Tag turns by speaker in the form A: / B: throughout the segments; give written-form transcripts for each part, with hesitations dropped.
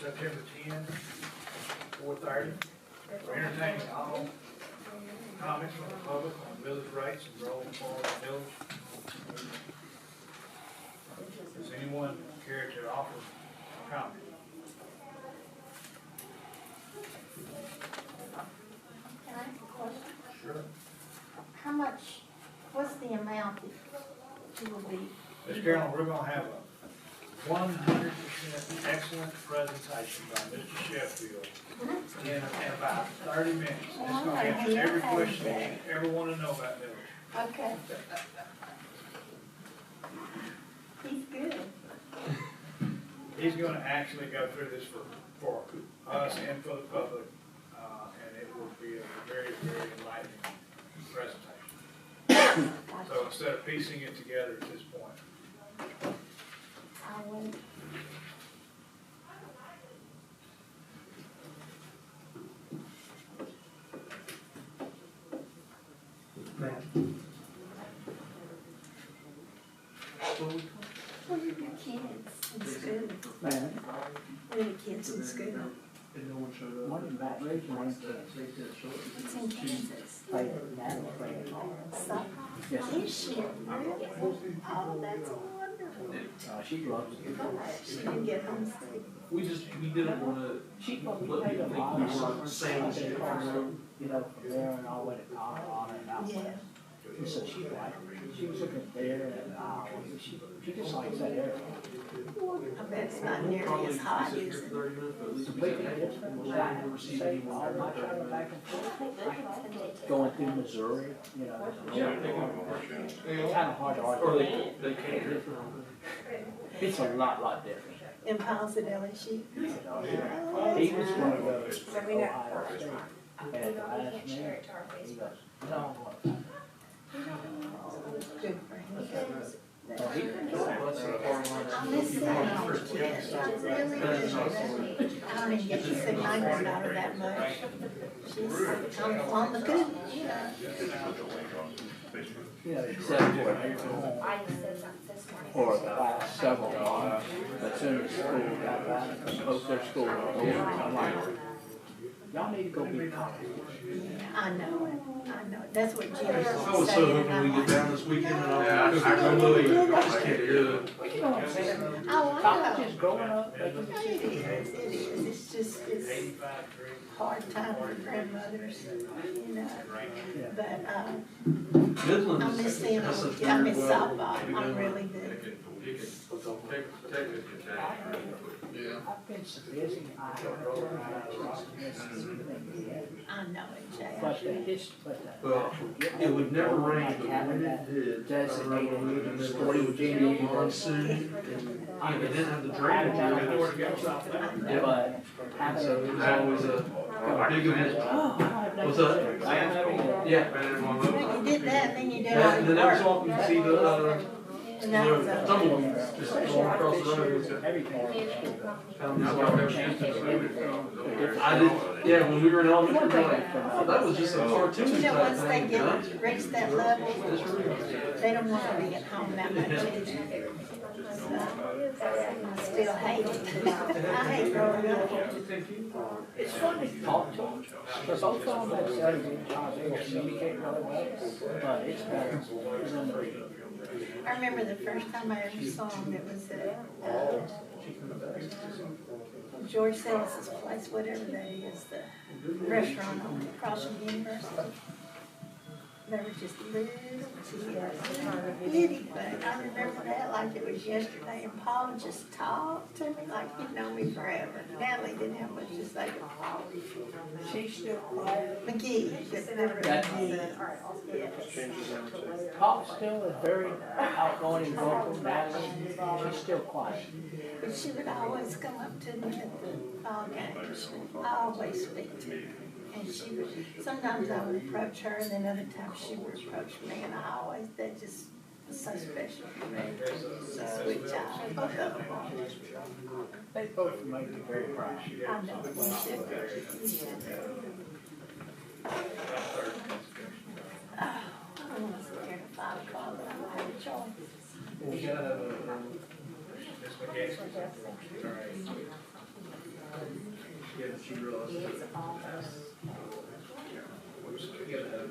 A: September 10, 4:30. We're entertaining all comments from the public on millage rates and roll forward millage. Does anyone care to offer a comment?
B: Can I ask a question?
A: Sure.
B: How much, what's the amount that you will be?
A: Ms. Carolyn, we're gonna have a 100% excellent presentation by Mr. Sheffield in about 30 minutes. It's gonna answer every question you ever want to know about millage.
B: Okay. He's good.
A: He's gonna actually go through this for us and for the public, and it will be a very, very enlightening presentation. So instead of piecing it together at this point.
B: I will. What are your kids in school? What are your kids in school?
C: One in Baton Rouge, one in Kansas.
B: It's in Kansas. So,
C: Yes.
B: is she really? Oh, that's wonderful.
C: She loves it.
B: She didn't get homesick.
D: We didn't want to.
C: She
D: Let
C: paid
D: people
C: a
D: think
C: lot
D: we
C: of
D: were
C: money.
D: saying shit.
C: You know, from there and all the way to Colorado and out.
B: Yeah.
C: And so she liked it. She was looking there and she just likes that area.
B: I bet it's not nearly as hot, is it?
C: Completely different. Saved all my travel back and forth. Going through Missouri, you know, it's kind of hard to argue.
D: Or they can't.
C: It's a lot different.
B: In positive LSU.
C: He was going to go to Ohio State. And at the last minute, he goes, no,
B: Good for him.
C: oh, he
B: I miss seeing all the kids. I really do. I don't even get to see my granddaughter that much. She's on the good, you know.
C: you know, except for the last several months, as soon as school got back, most their school was over. I'm like, y'all need to go be cocky.
B: I know it. I know it. That's what Jim's
D: I was so
B: saying.
D: hoping we get down this weekend and
A: Yeah,
D: I
A: I
D: just can't do it.
C: But you know what I'm saying?
B: Oh, I
C: College
B: know.
C: is growing up.
B: It is. It's just, it's
A: 85 degrees.
B: hard time for grandmothers, you know. But,
D: Midland
B: I
D: is-
B: miss seeing
D: that's a
B: them. I miss
D: weird weather.
B: softball. I really do.
C: I've been so busy, I haven't turned around
B: I know it, Jay.
C: but the
D: Well, it would never rain, but when it did,
C: designated
D: and then
C: sporting
D: Virginia
C: venue.
D: monsoon, and they didn't have the
C: Had
D: drainage.
C: it down
D: But
C: having
D: so it was always a big event.
C: oh, I don't have
D: What's
C: nothing
D: up?
C: to say. I don't have any.
D: Yeah.
B: You did that, and then you did all
D: And then
B: the
D: that was
B: work.
D: all, you see the,
B: And that was
D: tumbleweeds just going across the road.
C: Every part of the school.
D: I did, yeah, when we were in elementary, we were like, oh, that was just a cartoon
B: You know,
D: type
B: once they
D: thing.
B: get reach that level, they don't want to be at home that much either. So, I still hate it. I hate growing up.
C: It's fun to talk to them, because both of them have studied in jobs, they communicate really well, but it's better than the reading.
B: I remember the first time I ever saw him, it was at George Sellis's place, whatever that is, the restaurant on across from the university. They were just little kids, bitty, but I remember that like it was yesterday, and Paul just talked to me like he'd known me forever. Natalie didn't have much to say to Paul.
C: She's still quiet.
B: McGee, just never
C: Pop still is very outgoing and vocal, Natalie, she's still quiet.
B: But she would always come up to me at the ball games. I always speak to her. And she would, sometimes I would approach her, and then other times she would approach me, and I always, that just was so special for me. Sweet child, both of them are.
C: They both make me very proud.
B: I know, you should. You should. I don't want to sit here at 5 o'clock, but I don't have a choice.
A: We gotta have a, Ms. McGee.
D: she realized that. You gotta have,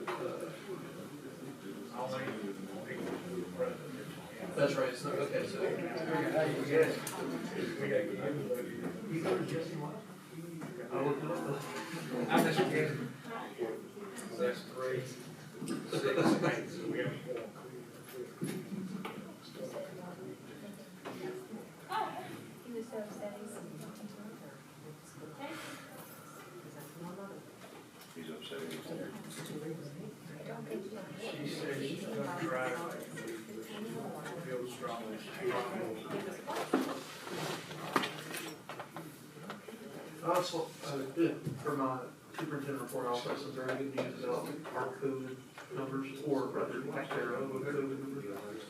A: Only people who are present.
D: that's right, so, okay, so.
A: We gotta give everybody.
D: You go to Jesse White? I looked it up.
A: I'm just kidding. So that's 3, 6, 8, so we have 4.
E: He's upset.
A: She said she's gonna try to feel strong.
D: Also, good, for my superintendent report, also some very good news about our COVID numbers, or rather, lack thereof of COVID numbers.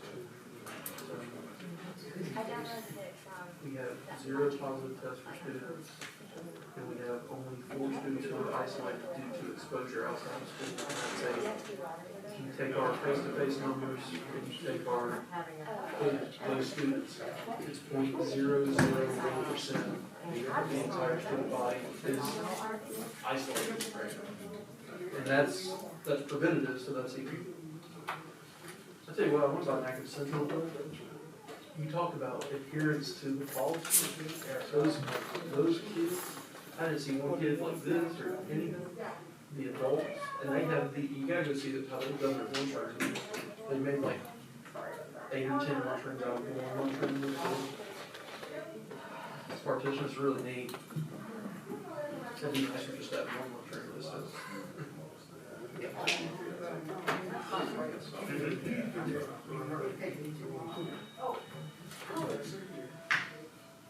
D: We have 0 positive tests for students, and we have only 4 students who are isolated due to exposure outside of school. And that's you take our face-to-face numbers, and you take our those students, it's 0.001%. The entire student body is isolated. And that's preventative, so that's even. I tell you what, I went by Active Central. You talk about adherence to the policy. Those kids, I didn't see one kid like this or any, the adults, and they have you gotta go see how they've done their lunchroom. They made like 8 or 10 lunchrooms out of one lunchroom. Partitions really neat. It'd be nice for just that one lunchroom this is.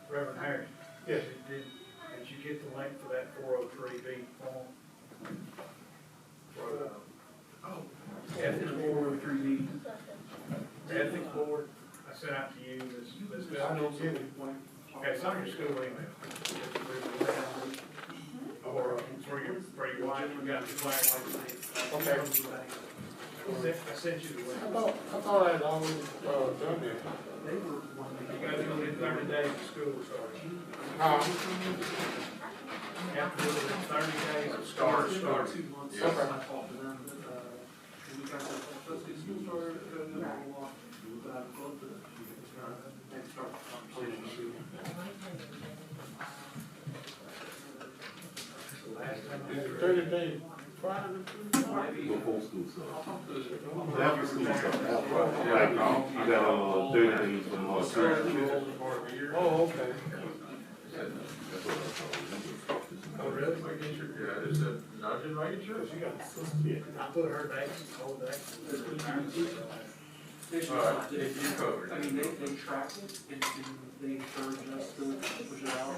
A: Reverend Harry.
E: Yes.
A: Did you get the link for that 403B form? For,
D: Ethics board or 3D.
A: the ethics board, I sent out to you this bill. Okay, it's on your school email. Or for your wife, we got the flag.
E: Okay.
A: I sent you the link.
E: I thought I'd always, done it.
A: You guys are gonna get 30 days of school starts. You have to do it in 30 days of start.
D: 2 months.
E: Okay.
D: I talked to them, we got the, let's get school started, but I'd love to, start the conversation.
A: Last time I
E: 30 days prior to.
F: Before school starts.
D: I'll talk to them.
F: After school starts. Like, you got 30 days from
E: Oh, okay.
F: That's what I told you.
A: Oh, really?
E: Making sure, yeah, I just said, I just making sure.
A: She got, I put her dates, whole dates.
E: Alright, you covered.
D: I mean, they track it, and they encourage us to push it out.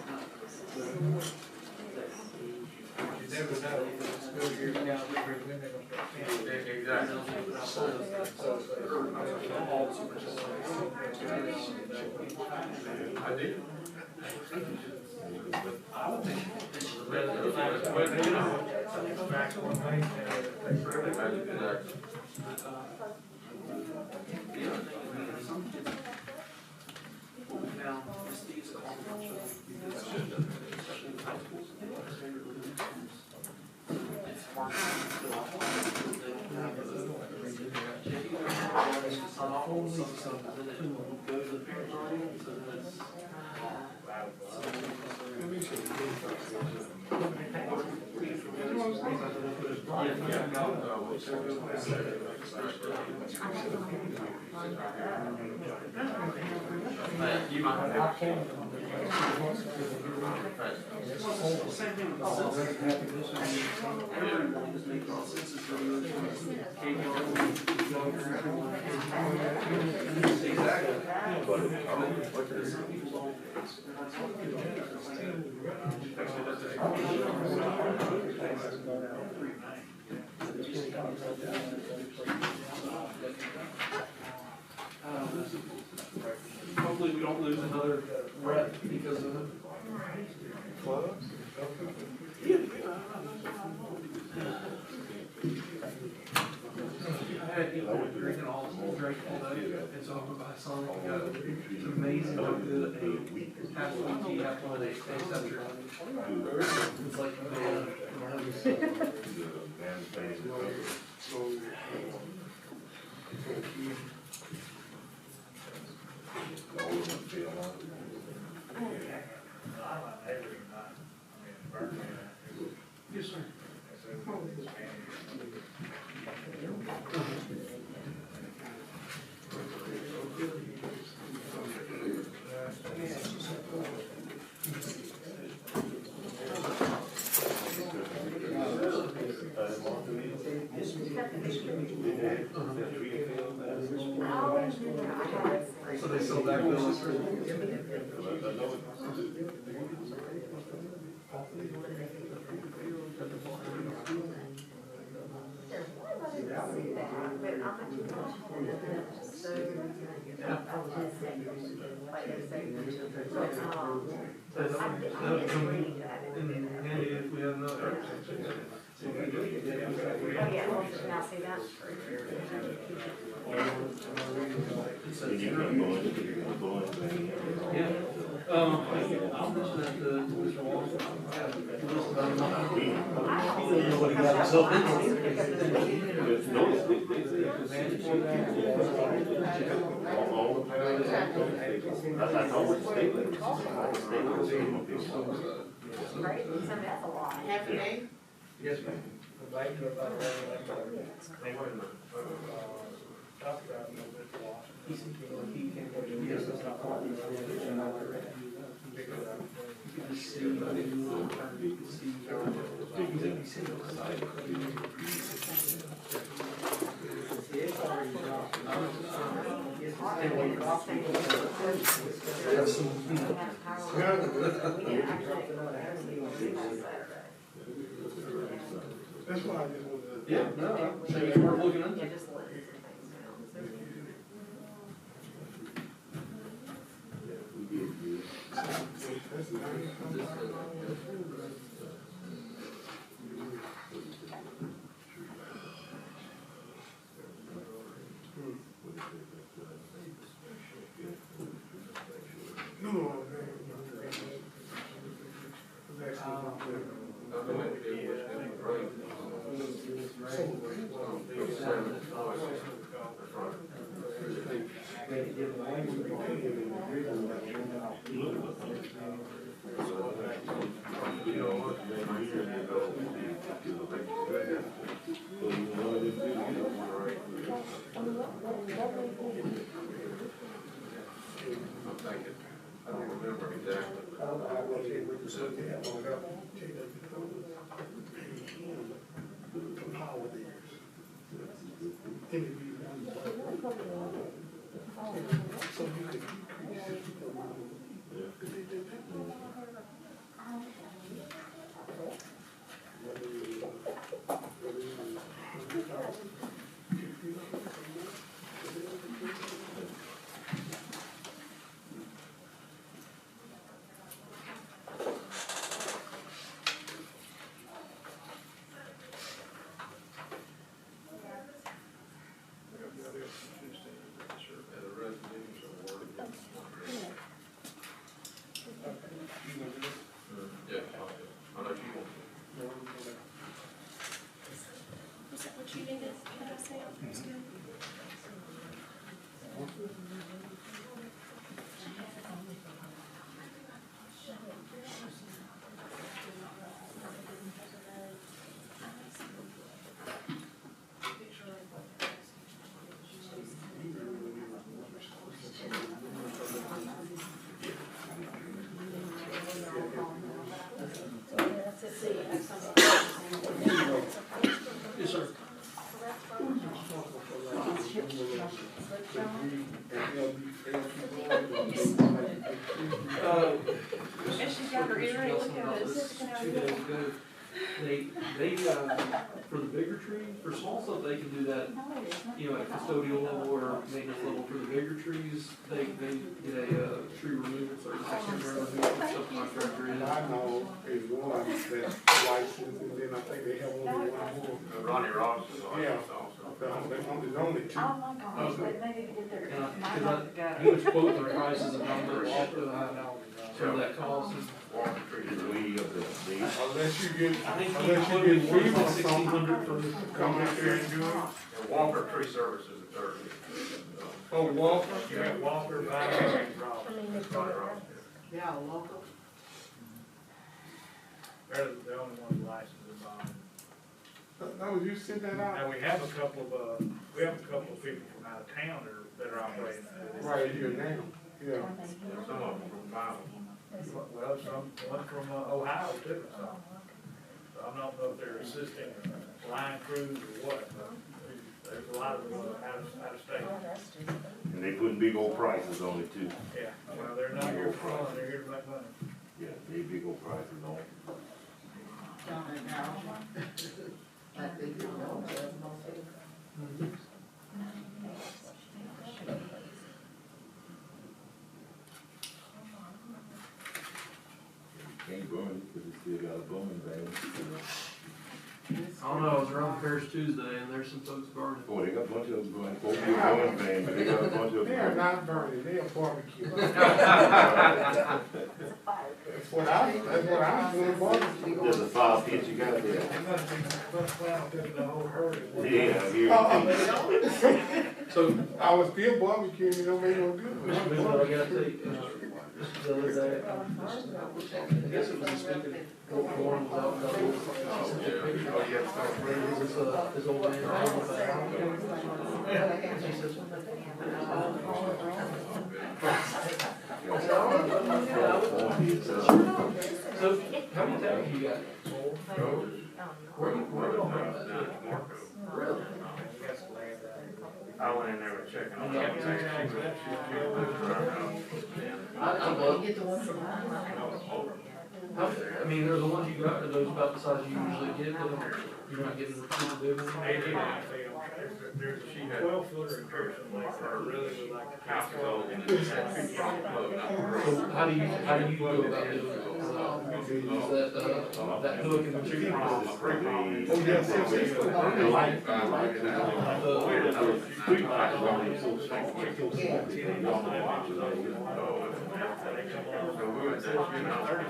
A: You never know, if it's school year, when they're gonna start canceling.
E: Exactly. I did.
D: I would think.
A: Max one thing, and they really
D: Now, this is confidential, because especially in high schools, it's hard to fill out. They don't have a, it's not all some stuff, and then it goes to the parent already, so then it's. You might have. Same thing with the census. Everyone is making a census videos. Exactly. Some people don't. Hopefully we don't lose another rep because of it. Hey, you know, drinking all this drink. director all day, and so I went by Sonic and got, it's amazing how good a half wheat, half lemonade tastes after. It's like, man, yes, sir. So they sell back bills. And handy if we have another.
G: Oh, yeah, well, now see that?
D: Yeah, I'll mention that to Mr. Walsh. He doesn't know what he got himself
G: Right, so that's a lot.
A: Half a day?
D: Yes, ma'am.
A: Talked about Mr. Walsh.
D: He can't, yes, that's not part of it. You can just see, you can see, have some,
E: That's why I just wanted to.
D: yeah, no, so it's worth looking into.
G: Yeah, just let some things down.
E: I'm thinking, I don't remember exactly. Yeah, I know you want.
H: Was that what you needed? Did I say it was good?
D: Yes, sir.
H: And she's got her earring, look at this.
D: 2 days ago, they, for the bigger tree, for small stuff, they can do that, you know, at custodial level or maintenance level. For the bigger trees, they get a tree removal service. I can't remember who the subcontractor is.
E: I know is one that
G: license, and then I think they have only one more.
E: Ronnie Ross is
G: Yeah.
E: licensed also.
G: There's only two.
H: Oh my gosh, they maybe get their,
D: And
H: my
D: I,
H: daughter got
D: he
H: it.
D: was quoting the prices of how much, some of that costs.
E: Walker Tree
F: The
E: Services.
F: we of the,
G: Unless you get,
D: I think he
G: unless you
D: quoted
G: get
D: one
G: FEMA or
D: $1,600
G: something,
D: for the.
G: come out there and do it.
E: And Walker Tree Services is third.
G: Oh, Walker?
A: You got Walker, Vine, and Ross.
E: Ronnie Ross.
I: Yeah, local.
A: They're the only ones licensed in Vine.
G: That was you sent that out?
A: Now, we have a couple of people from out of town that are operating.
G: Right here now, yeah.
E: Some of them from Bible.
A: Well, one from Ohio too, so. So I don't know if they're assisting line crews or what, but there's a lot of them out of state.
F: and they putting big old prices on it too.
A: Yeah, well, they're not here for fun, they're here to make money.
F: Yeah, they big old prices on it.
I: Like they do know.
F: Can't burn it, cause it still got a booming thing.
D: I don't know, I was around Paris Tuesday and there's some folks burning.
F: Oh, they got a bunch of them going, supposed to be a booming thing, but they got a bunch of
G: They are
F: them.
G: not burning, they are barbecue.
B: It's a fire.
G: That's what I'm doing, barbecue.
F: There's a fire pit you got there.
A: They must plan on taking the whole herd.
F: Yeah, I hear you.
D: So,
G: I was still barbecuing, it don't make no difference.
D: Mr. Booth, I gotta take, just the other day, I guess it was this weekend, Warren was out, his old man. She says, so, how many times you got? Where you going?
E: Marco.
D: Really?
E: I went in there with checking on
D: Yeah.
E: that.
D: I love,
I: Get the one from mine.
D: I mean, they're the ones you got, are those about the size you usually get, but you're not getting the super big ones?
A: There's a 12-footer in Pearson Lake that I really would like to
E: House
A: catch.
E: is old and it's had 50
D: So how do you go about doing it? Use that hook and retrieve?
G: Oh, yes, yes, yes.
F: The light, the light,
A: Street lights are only so small. 10 inches on that inches on it. They come along,
E: So we went there, you know.
A: 30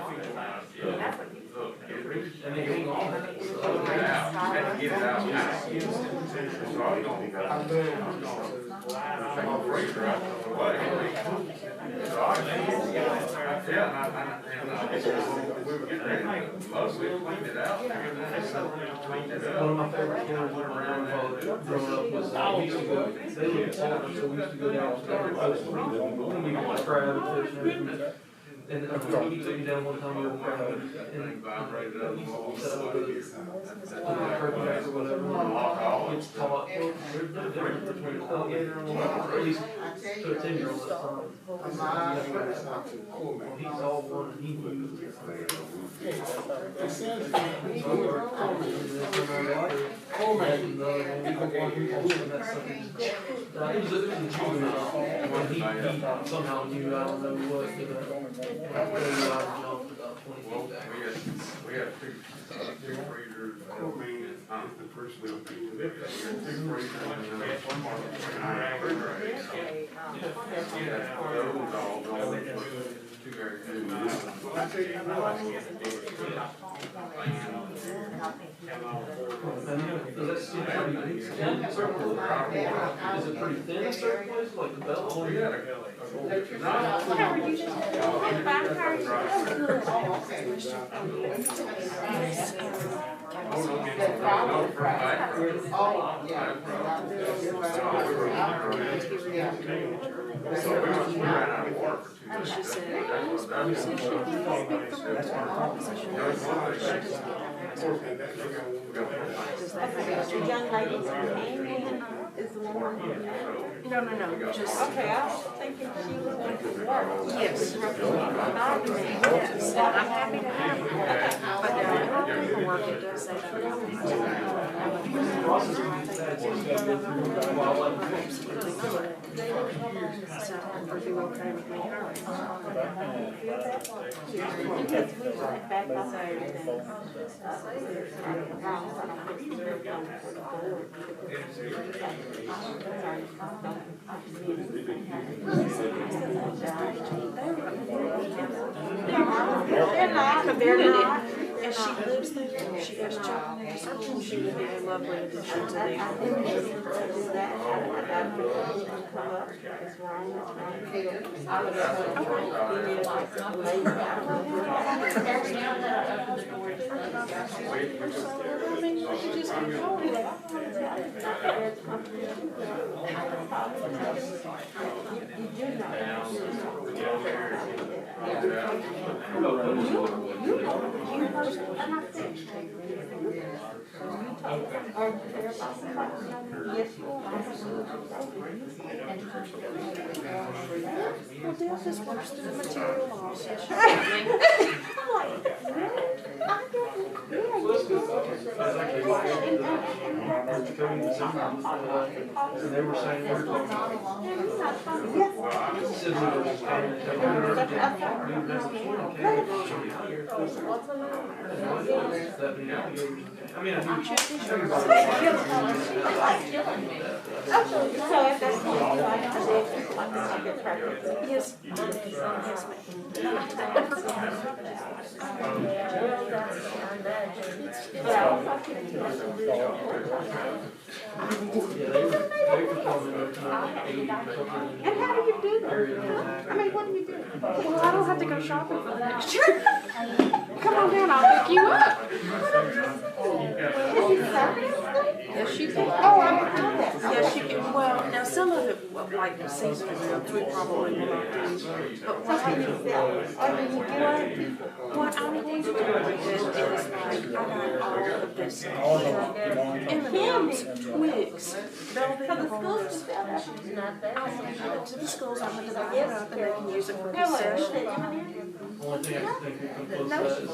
A: feet.
E: Look, it reached.
D: And they hang on.
E: Had to get it out. So I was gonna be
G: I love
E: take a break right away. So we were getting ready, mostly cleaned it out, cleaned it up.
D: One of my favorite stories when my grandfather growing up was, we used to go, they lived in Florida, so we used to go down to the coast and we would crab and fish and everything. And he took me down one time with a crab and
E: Vibrated up.
D: set up with a turkey back or whatever. It's taught, there's no difference between an alligator and or at least to a 10-year-old at the time. Well, he's all one and he knew.
G: It says,
D: It was a juvenile, and he somehow knew, I don't know what, about 20
E: Well,
D: feet back.
E: we had two freezers.
G: the first little thing.
E: Two freezers and then there's one more refrigerator. Yeah, those all going into two very good.
G: I tell you
D: And does that seem pretty thin in certain places? Is it pretty thin in certain places, like the belt?
E: Oh, yeah.
H: Whatever you just said, back
E: So we ran out of water for 2 days.
H: She said,
B: The young lady's name is the one.
H: no, just.
B: Okay, I was thinking she was going to work.
H: Yes. Yes, and I'm happy to have her. But, market does say that. So, are you okay with me?
B: Because we went back on there
H: They're not. And she lives there, she goes shopping at school, she would be a lovely addition to the. Well, Dale just works through the material laws.
D: And they were saying we're talking. I mean, I knew everybody.
B: So if that's what you like to do,
H: Yes.
B: and how do you do that? I mean, what do you do?
H: Well, I don't have to go shopping for the next year. Come on down, I'll pick you up. Yes, you can.
B: Oh, I don't know that.
H: Yes, you can. Well, now some of it, well, like the seasonal goods, we probably will not do. But what I do, what I'm going to do is like, I got all of this M&M's, Twix, Velvet Rollers. I'll give it to the schools, I'm going to buy it up and they can use it for concession.
D: Only thing I can think of close to that is.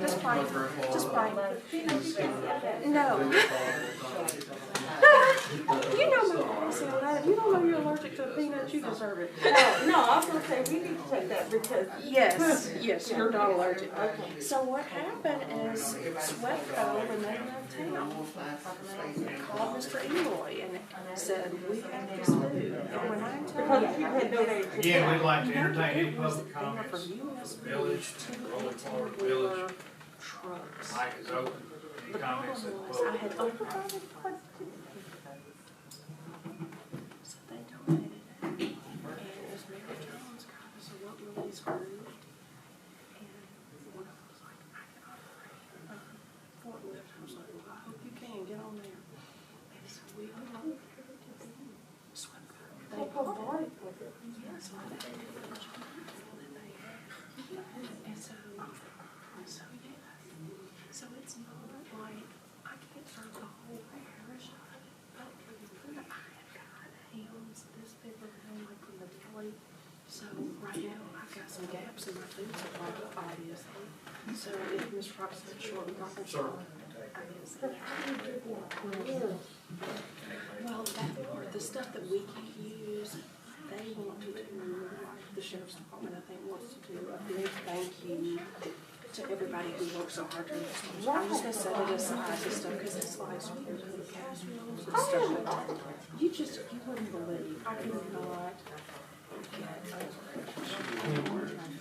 H: Just bite, just bite. No. You know my policy on that. If you don't know you're allergic to peanuts, you deserve it.
B: No, I was gonna say, we need to take that because.
H: Yes, yes, you're not allergic. Okay. So what happened is Sweatco, when they left town, called Mr. Eloy and said, we have this food. And when I tell
B: Because
H: you,
B: you had donated.
A: Again, we'd like to entertain any public
H: they were
A: comments.
H: from US
A: Village, Rolling Forward Village,
H: trucks.
A: mic is open. Any
H: The problem
A: comments that the
H: was, I
A: public?
H: had opened so they donated it. And it was Mary Jones, God, so what really screwed. And one of them was like, I can operate forklift. I was like, well, I hope you can, get on there. And so we went over to the swim car. They bought it. Yeah, so I did it. And so yeah. So it's not like, I can't serve the whole parish of it, but I have got hams this big around like from the deli. So right now, I've got some gaps in my food supply, obviously. So if Ms. Robinson short and got
D: Sure.
H: well, that part, the stuff that we can't use, they want to do, like the sheriff's department, I think, wants to do a big thank you to everybody who worked so hard during this. I'm just gonna set it aside and stuff, because it's like sweet potato casseroles and stuff like that. You wouldn't believe, I could not get.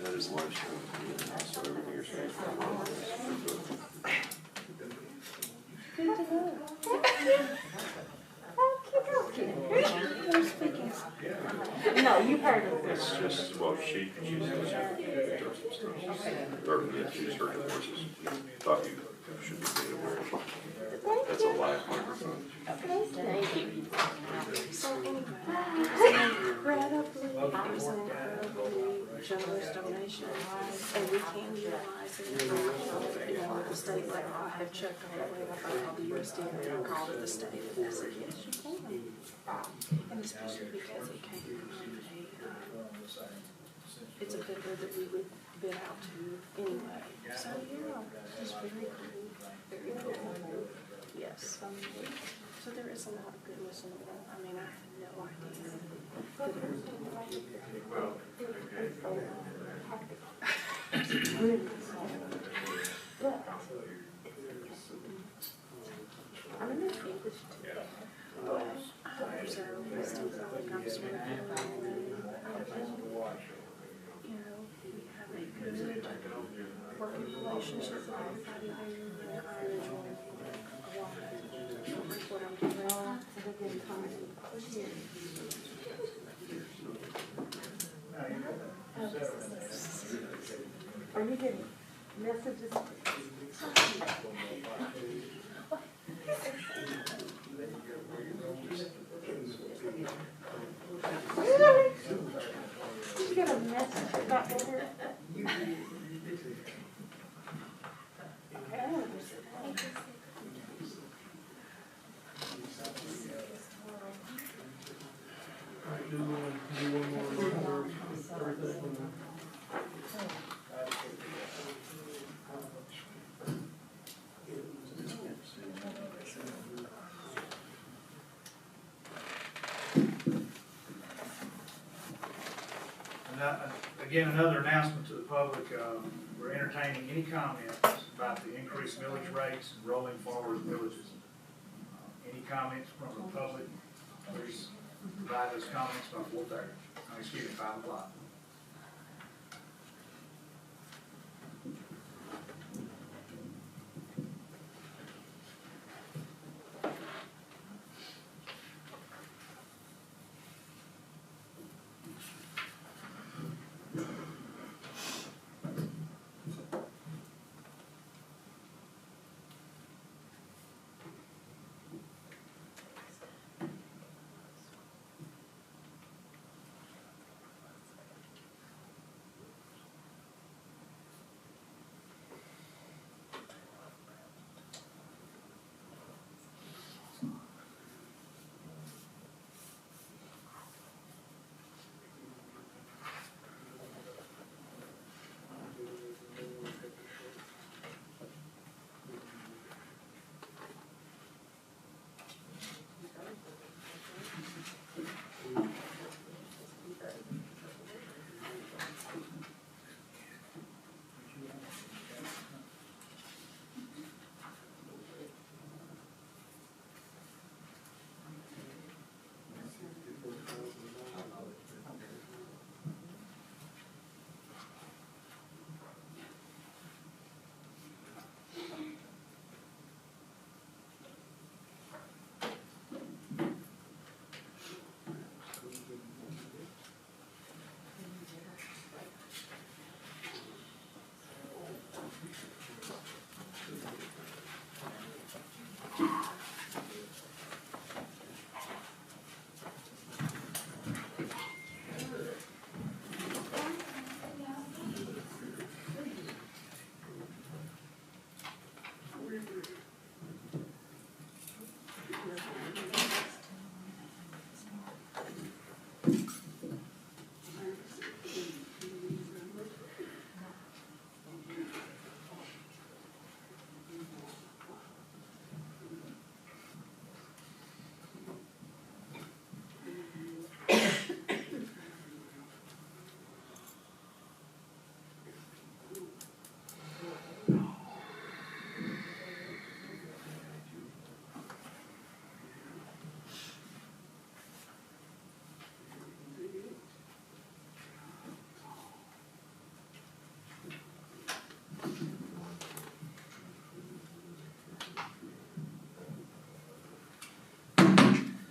F: That is lunch. So everything you're saying.
B: Good to know. No, you heard it.
F: It's just, well, she's does some stuff. Or, yeah, she's heard the voices. Thought you should be made aware. That's a live microphone.
B: Thank you.
H: So anyway, incredibly, it was an incredibly generous donation, and we can utilize it. You know, the state, like, I have checked all the way, I called the USDA, and I called it the state, and they said, yes, you can. And especially because it came from it's a vendor that we would been out to anyway. So, yeah, he's very cool, very cool. Yes. So there is a lot of goodness in the world. I mean, I had no idea.
E: Well,
H: I'm in English too. But I observe things like I'm sort of you know, we have a good working relationship with everybody there, and I enjoy a lot of what I'm doing.
B: Are you getting messages? Really? Did you get a message about her?
D: Alright, do one more, everything.
A: Again, another announcement to the public, we're entertaining any comments about the increased millage rates and rolling forward villages. Any comments from the public, please provide those comments by 4:30, excuse me, 5 o'clock.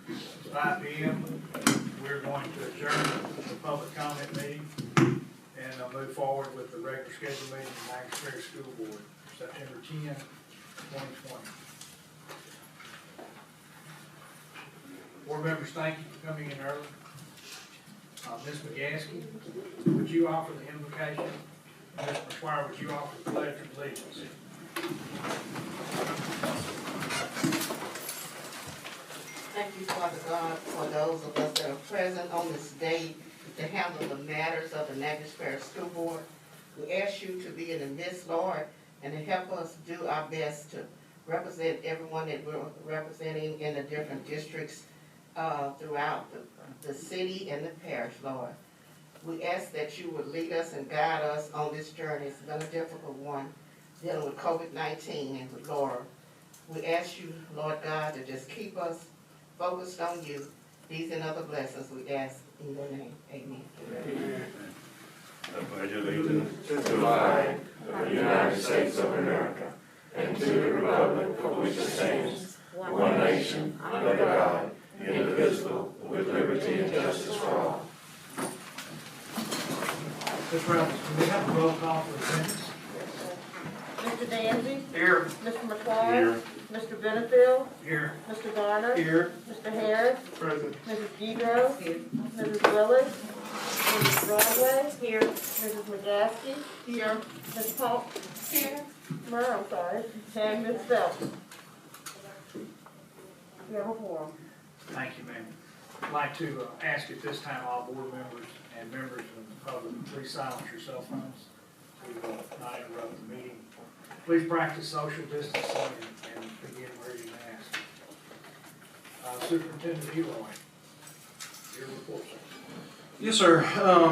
A: It's 5 p.m. We're going to adjourn the public comment meeting and move forward with the regular scheduled meeting of the Magnus Ferry School Board, September 10, 2020. Board members, thank you for coming in early. Ms. McGaskey, would you offer the invocation? Ms. McGuire, would you offer the pledge of allegiance?
I: Thank you, Father God, for those of us that are present on this day to handle the matters of the Magnus Ferry School Board. We ask you to be in the midst, Lord, and to help us do our best to represent everyone that we're representing in the different districts throughout the city and the parish, Lord. We ask that you would lead us and guide us on this journey. It's been a difficult one, dealing with COVID-19 and with Laura. We ask you, Lord God, to just keep us focused on you. These and other blessings we ask in your name. Amen.
F: Amen. I pledge allegiance to the flag of the United States of America and to the republic for which it stands, one nation, under God, indivisible, with liberty and justice for all.
A: Ms. Reynolds, can we have a roll call for attendance?
G: Mr. Danzy?
A: Here.
G: Mr. McClure?
F: Here.
G: Mr. Benefield?
A: Here.
G: Mr. Garner?
A: Here.
G: Mr. Harris?
A: Present.
G: Mrs. Gedro? Mrs. Willis? Mrs. Broadway? Here. Mrs. McGaskey? Here. Ms. Paul? Here. I'm sorry. And Ms. Phelps? We have a forum.
A: Thank you, ma'am. I'd like to ask at this time all board members and members of the public, please silence your cell phones to not interrupt the meeting. Please practice social distancing and begin wearing masks. Superintendent Eloy, your report, sir.
D: Yes, sir.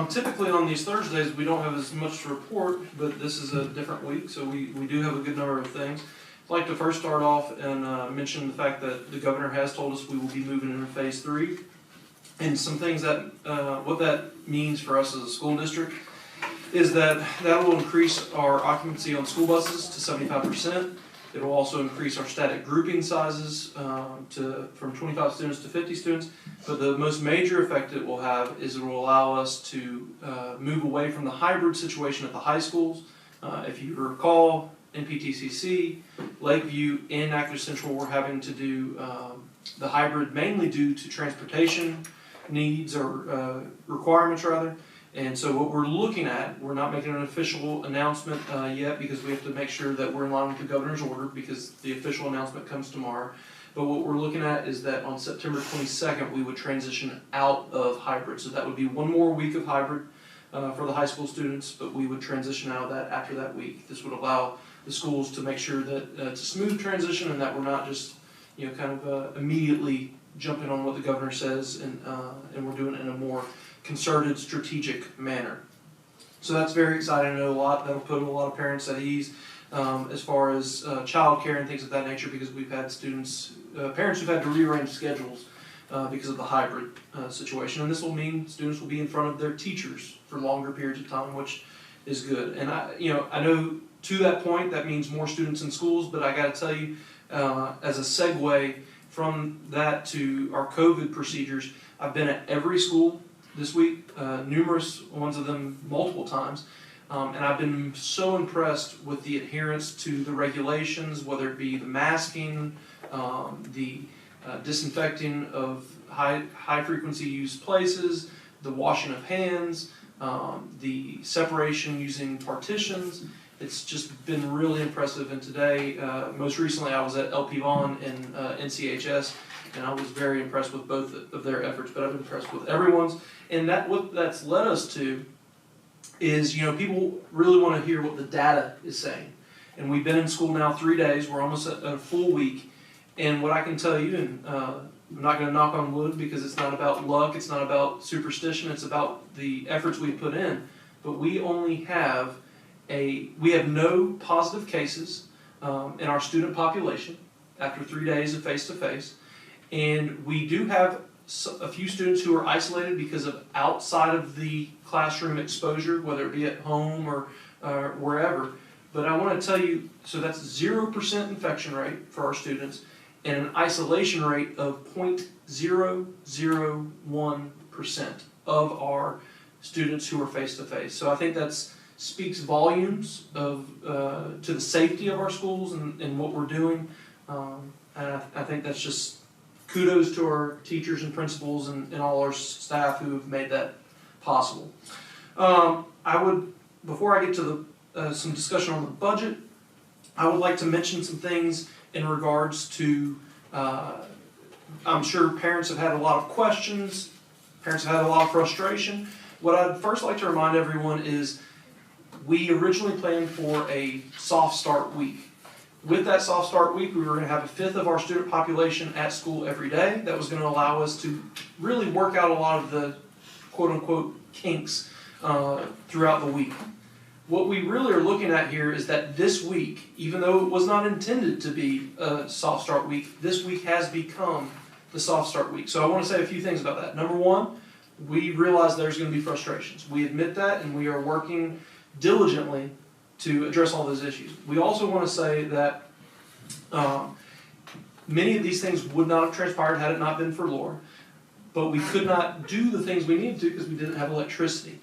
D: Typically on these Thursdays, we don't have as much to report, but this is a different week, so we do have a good number of things. I'd like to first start off and mention the fact that the governor has told us we will be moving into phase 3. And some things that, what that means for us as a school district is that will increase our occupancy on school buses to 75%. It will also increase our static grouping sizes from 25 students to 50 students. But the most major effect it will have is it will allow us to move away from the hybrid situation at the high schools. If you recall, NPTCC, Lakeview, and Acton Central were having to do the hybrid mainly due to transportation needs or requirements rather. And so what we're looking at, we're not making an official announcement yet because we have to make sure that we're in line with the governor's order because the official announcement comes tomorrow. But what we're looking at is that on September 22nd, we would transition out of hybrid. So that would be one more week of hybrid for the high school students, but we would transition out of that after that week. This would allow the schools to make sure that it's a smooth transition and that we're not just, kind of immediately jumping on what the governor says and we're doing it in a more concerted, strategic manner. So that's very exciting. I know that'll put a lot of parents at ease as far as childcare and things of that nature because we've had parents who've had to rearrange schedules because of the hybrid situation. And this will mean students will be in front of their teachers for longer periods of time, which is good. And I know to that point that means more students in schools, but I got to tell you, as a segue from that to our COVID procedures, I've been at every school this week, numerous ones of them multiple times, and I've been so impressed with the adherence to the regulations, whether it be the masking, the disinfecting of high frequency use places, the washing of hands, the separation using partitions. It's just been really impressive. And today, most recently, I was at LP Vaughn in NCHS, and I was very impressed with both of their efforts, but I've been impressed with everyone's. And what that's led us to is, people really want to hear what the data is saying. And we've been in school now 3 days. We're almost at a full week. And what I can tell you, and I'm not going to knock on wood because it's not about luck, it's not about superstition, it's about the efforts we put in. But we only have we have no positive cases in our student population after 3 days of face-to-face. And we do have a few students who are isolated because of outside of the classroom exposure, whether it be at home or wherever. But I want to tell you, so that's 0% infection rate for our students and an isolation rate of 0.001% of our students who are face-to-face. So I think that speaks volumes to the safety of our schools and what we're doing. And I think that's just kudos to our teachers and principals and all our staff who have made that possible. Before I get to some discussion on the budget, I would like to mention some things in regards to, I'm sure parents have had a lot of questions, parents have had a lot of frustration. What I'd first like to remind everyone is we originally planned for a soft start week. With that soft start week, we were going to have a fifth of our student population at school every day. That was going to allow us to really work out a lot of the quote-unquote kinks throughout the week. What we really are looking at here is that this week, even though it was not intended to be a soft start week, this week has become the soft start week. So I want to say a few things about that. Number one, we realize there's going to be frustrations. We admit that, and we are working diligently to address all those issues. We also want to say that many of these things would not have transpired had it not been for Laura, but we could not do the things we needed to because we didn't have electricity.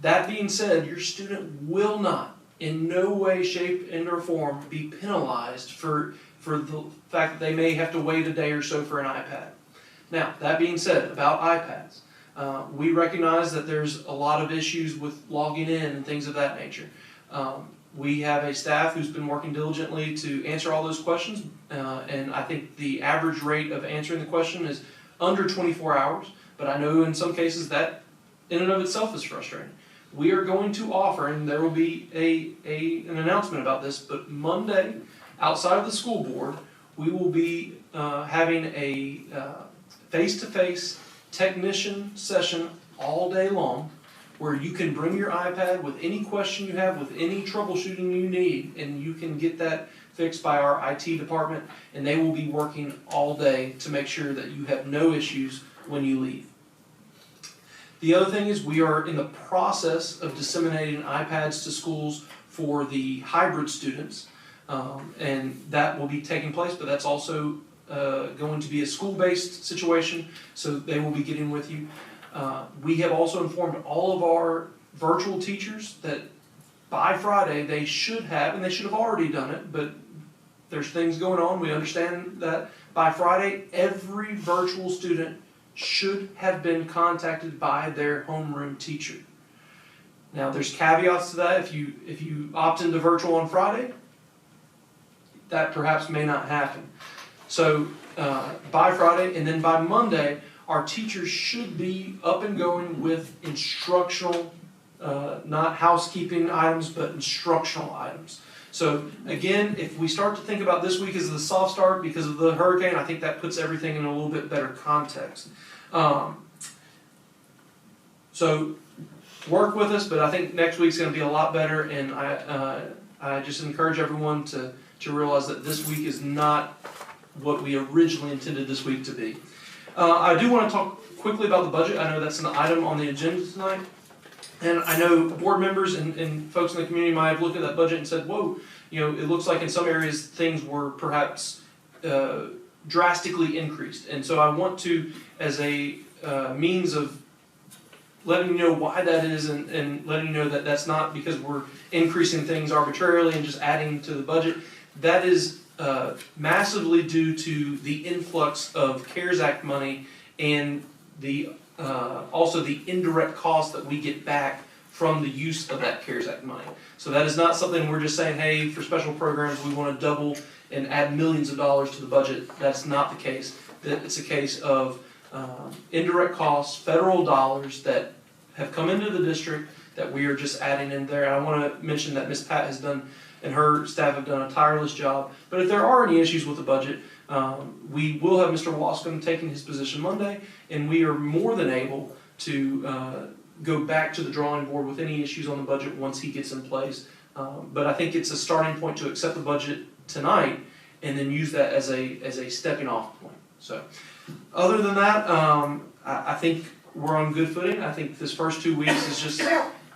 D: That being said, your student will not, in no way, shape, or form, be penalized for the fact that they may have to wait a day or so for an iPad. Now, that being said, about iPads, we recognize that there's a lot of issues with logging in and things of that nature. We have a staff who's been working diligently to answer all those questions, and I think the average rate of answering the question is under 24 hours, but I know in some cases that in and of itself is frustrating. We are going to offer, and there will be an announcement about this, but Monday, outside of the school board, we will be having a face-to-face technician session all day long, where you can bring your iPad with any question you have, with any troubleshooting you need, and you can get that fixed by our IT department, and they will be working all day to make sure that you have no issues when you leave. The other thing is we are in the process of disseminating iPads to schools for the hybrid students, and that will be taking place, but that's also going to be a school-based situation, so they will be getting with you. We have also informed all of our virtual teachers that by Friday they should have, and they should have already done it, but there's things going on. We understand that by Friday, every virtual student should have been contacted by their homeroom teacher. Now, there's caveats to that. If you opt into virtual on Friday, that perhaps may not happen. So by Friday, and then by Monday, our teachers should be up and going with instructional, not housekeeping items, but instructional items. So again, if we start to think about this week as the soft start because of the hurricane, I think that puts everything in a little bit better context. So work with us, but I think next week's going to be a lot better, and I just encourage everyone to realize that this week is not what we originally intended this week to be. I do want to talk quickly about the budget. I know that's an item on the agenda tonight. And I know board members and folks in the community might have looked at that budget and said, whoa, you know, it looks like in some areas things were perhaps drastically increased. And so I want to, as a means of letting you know why that is and letting you know that that's not because we're increasing things arbitrarily and just adding to the budget. That is massively due to the influx of CARES Act money and the also the indirect cost that we get back from the use of that CARES Act money. So that is not something we're just saying, hey, for special programs we want to double and add millions of dollars to the budget. That's not the case. It's a case of indirect costs, federal dollars that have come into the district that we are just adding in there. And I want to mention that Ms. Pat has done, and her staff have done a tireless job. But if there are any issues with the budget, we will have Mr. Wascom taking his position Monday, and we are more than able to go back to the drawing board with any issues on the budget once he gets in place. But I think it's a starting point to accept the budget tonight and then use that as a stepping off point. So other than that, I think we're on good footing. I think this first 2 weeks is just,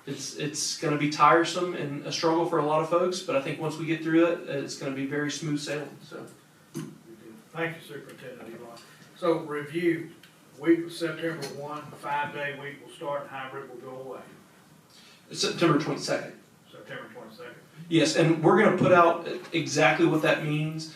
D: it's going to be tiresome and a struggle for a lot of folks, but I think once we get through it, it's going to be very smooth sailing. So.
A: Thank you, Superintendent Elon. So review, week of September 1, 5-day week will start and hybrid will go away.
D: September 22nd.
A: September 22nd.
D: Yes, and we're going to put out exactly what that means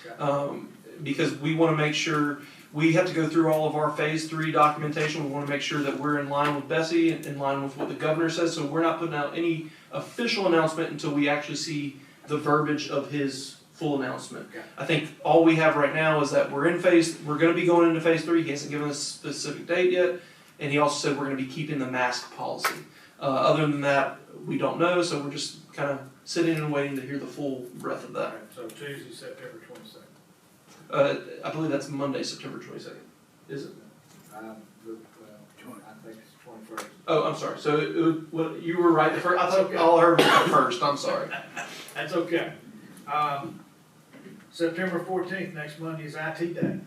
D: because we want to make sure we have to go through all of our phase 3 documentation. We want to make sure that we're in line with Bessie, in line with what the governor says. So we're not putting out any official announcement until we actually see the verbiage of his full announcement.
A: Okay.
D: I think all we have right now is that we're going to be going into phase 3. He hasn't given us a specific date yet, and he also said we're going to be keeping the mask policy. Other than that, we don't know, so we're just kind of sitting and waiting to hear the full breadth of that.
A: So Tuesday, September 22nd.
D: I believe that's Monday, September 22nd. Is it?
A: I think it's 21st.
D: Oh, I'm sorry. So you were right the first. I thought all I heard was the first. I'm sorry.
A: That's okay. September 14th, next Monday is IT Day.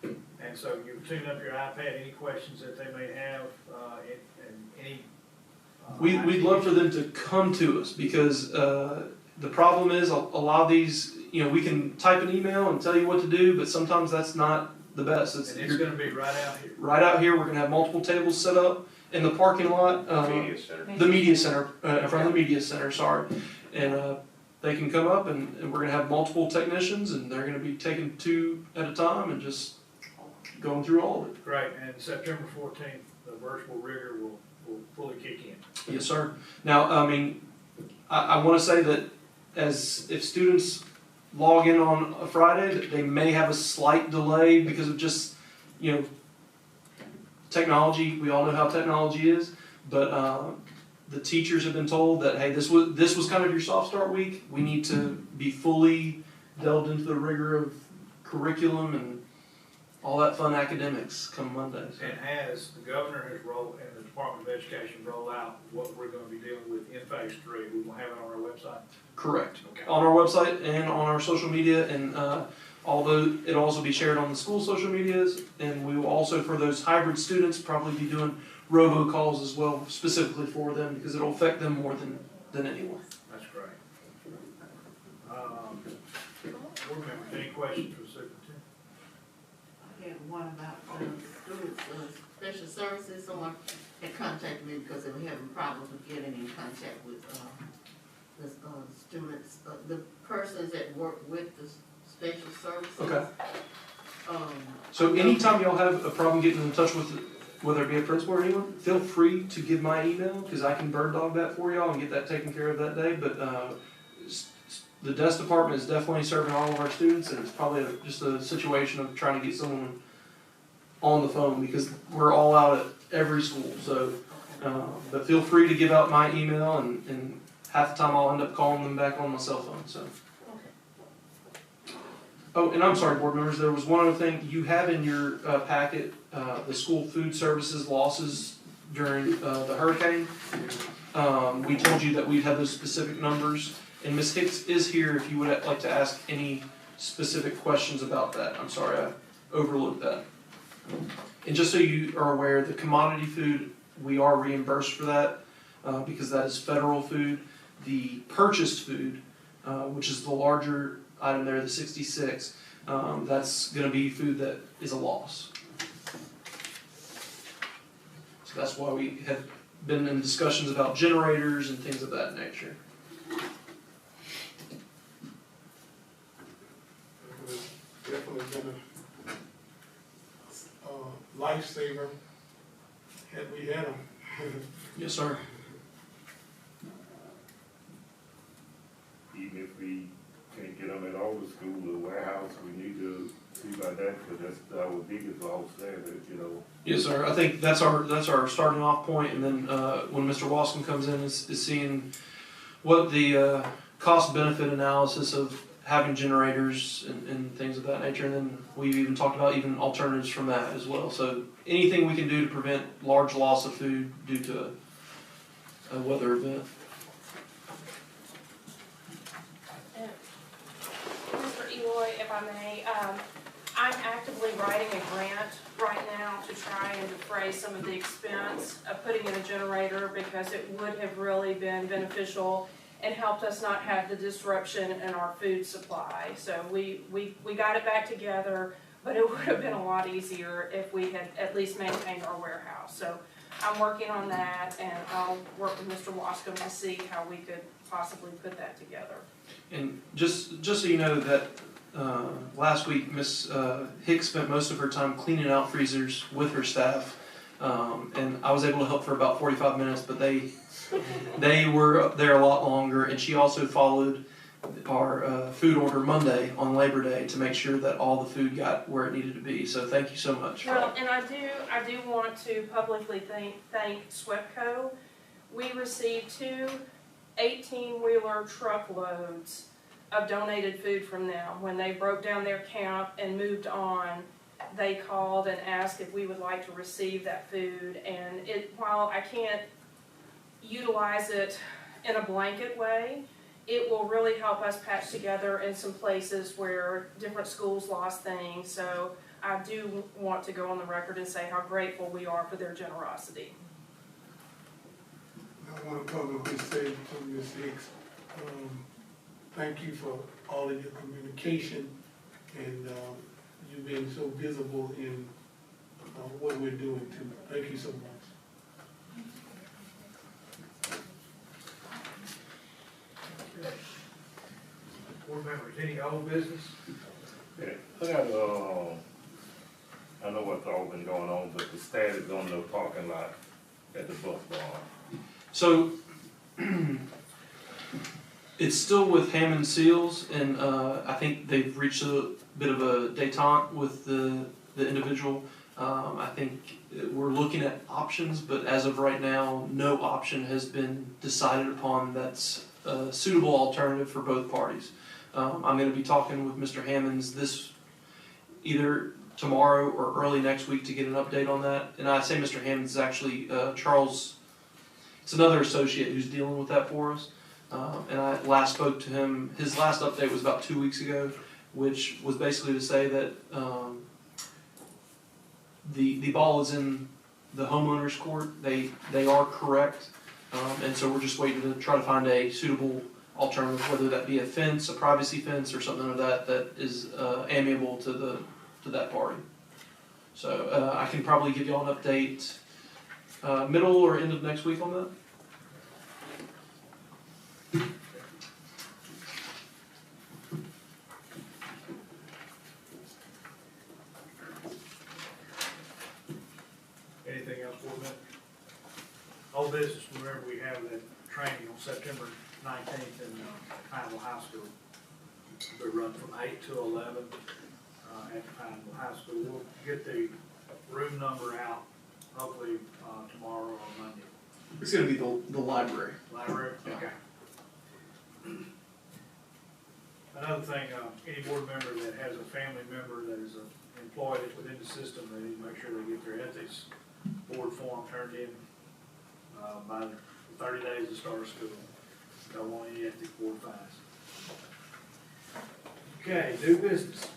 A: And so you tune up your iPad, any questions that they may have, and any.
D: We'd love for them to come to us because the problem is a lot of these, we can type an email and tell you what to do, but sometimes that's not the best.
A: And it's gonna be right out here.
D: Right out here, we're gonna have multiple tables set up in the parking lot.
E: Media center.
D: The media center, in front of the media center, sorry. And they can come up and we're gonna have multiple technicians and they're gonna be taking 2 at a time and just going through all of it.
A: Great, and September 14th, the virtual rigor will fully kick in.
D: Yes, sir. Now, I mean, I wanna say that if students log in on a Friday, that they may have a slight delay because of just, technology. We all know how technology is, but the teachers have been told that, hey, this was kind of your soft start week. We need to be fully delved into the rigor of curriculum and all that fun academics come Monday. So.
A: And as the governor has rolled, and the Department of Education roll out what we're gonna be dealing with in phase 3, we will have it on our website.
D: Correct.
A: Okay.
D: On our website and on our social media, and although it'll also be shared on the school social medias, and we will also, for those hybrid students, probably be doing robocalls as well, specifically for them, because it'll affect them more than anyone.
A: That's great. Board members, any questions for the superintendent?
I: I had one about students, special services. Someone had contacted me because they were having problems with getting in contact with the students, the persons that work with the special services.
D: Okay. So anytime y'all have a problem getting in touch with, whether it be a principal or anyone, feel free to give my email, because I can bird dog that for y'all and get that taken care of that day. But the desk department is definitely serving all of our students, and it's probably just a situation of trying to get someone on the phone, because we're all out at every school. So, but feel free to give out my email, and half the time I'll end up calling them back on my cell phone. So. Oh, and I'm sorry, board members, there was one other thing. You have in your packet the school food services losses during the hurricane. We told you that we'd have those specific numbers, and Ms. Hicks is here if you would like to ask any specific questions about that. I'm sorry, I overlooked that. And just so you are aware, the commodity food, we are reimbursed for that because that is federal food. The purchased food, which is the larger item there, the 66, that's going to be food that is a loss. So that's why we have been in discussions about generators and things of that nature.
J: It was definitely been a lifesaver had we had them.
D: Yes, sir.
F: Even if we can't get them at all the school or warehouse, we need to see about that, because that's our biggest loss there,
D: Yes, sir. I think that's our starting off point, and then when Mr. Wascom comes in, is seeing what the cost benefit analysis of having generators and things of that nature, and then we've even talked about even alternatives from that as well. So anything we can do to prevent large loss of food due to a weather event.
H: Mr. Eloy, if I may, I'm actively writing a grant right now to try and defray some of the expense of putting in a generator, because it would have really been beneficial and helped us not have the disruption in our food supply. So we got it back together, but it would have been a lot easier if we had at least maintained our warehouse. So I'm working on that, and I'll work with Mr. Wascom to see how we could possibly put that together.
D: And just so you know that last week, Miss Hicks spent most of her time cleaning out freezers with her staff, and I was able to help for about 45 minutes, but they were there a lot longer, and she also followed our food order Monday on Labor Day to make sure that all the food got where it needed to be. So thank you so much.
H: Well, and I do want to publicly thank SWEPCO. We received 2 18-wheeler truckloads of donated food from them. When they broke down their camp and moved on, they called and asked if we would like to receive that food. And while I can't utilize it in a blanket way, it will really help us patch together in some places where different schools lost things. So I do want to go on the record and say how grateful we are for their generosity.
J: I want to cover what you said to Ms. Hicks. Thank you for all of your communication and you being so visible in what we're doing too. Thank you so much.
A: Board members, any old business?
F: Yeah, I got, I know what's all been going on, but the status on the parking lot at the bus barn.
D: So, it's still with Hammond Seals, and I think they've reached a bit of a detente with the individual. I think we're looking at options, but as of right now, no option has been decided upon that's a suitable alternative for both parties. I'm going to be talking with Mr. Hammonds either tomorrow or early next week to get an update on that. And I say Mr. Hammonds is actually Charles. It's another associate who's dealing with that for us. And I last spoke to him. His last update was about 2 weeks ago, which was basically to say that the ball is in the homeowner's court. They are correct, and so we're just waiting to try to find a suitable alternative, whether that be a fence, a privacy fence, or something of that is amiable to that party. So I can probably give y'all an update middle or end of next week on that.
A: Anything else, board members? Old business, remember we have that training on September 19th in Pineville High School. We run from 8 to 11 at Pineville High School. We'll get the room number out hopefully tomorrow or Monday.
D: It's going to be the library.
A: Library? Okay. Another thing, any board member that has a family member that is employed within the system, they need to make sure they get their ethics board form turned in by the 30 days to start of school. Don't want any ethics board fines. Okay, new business.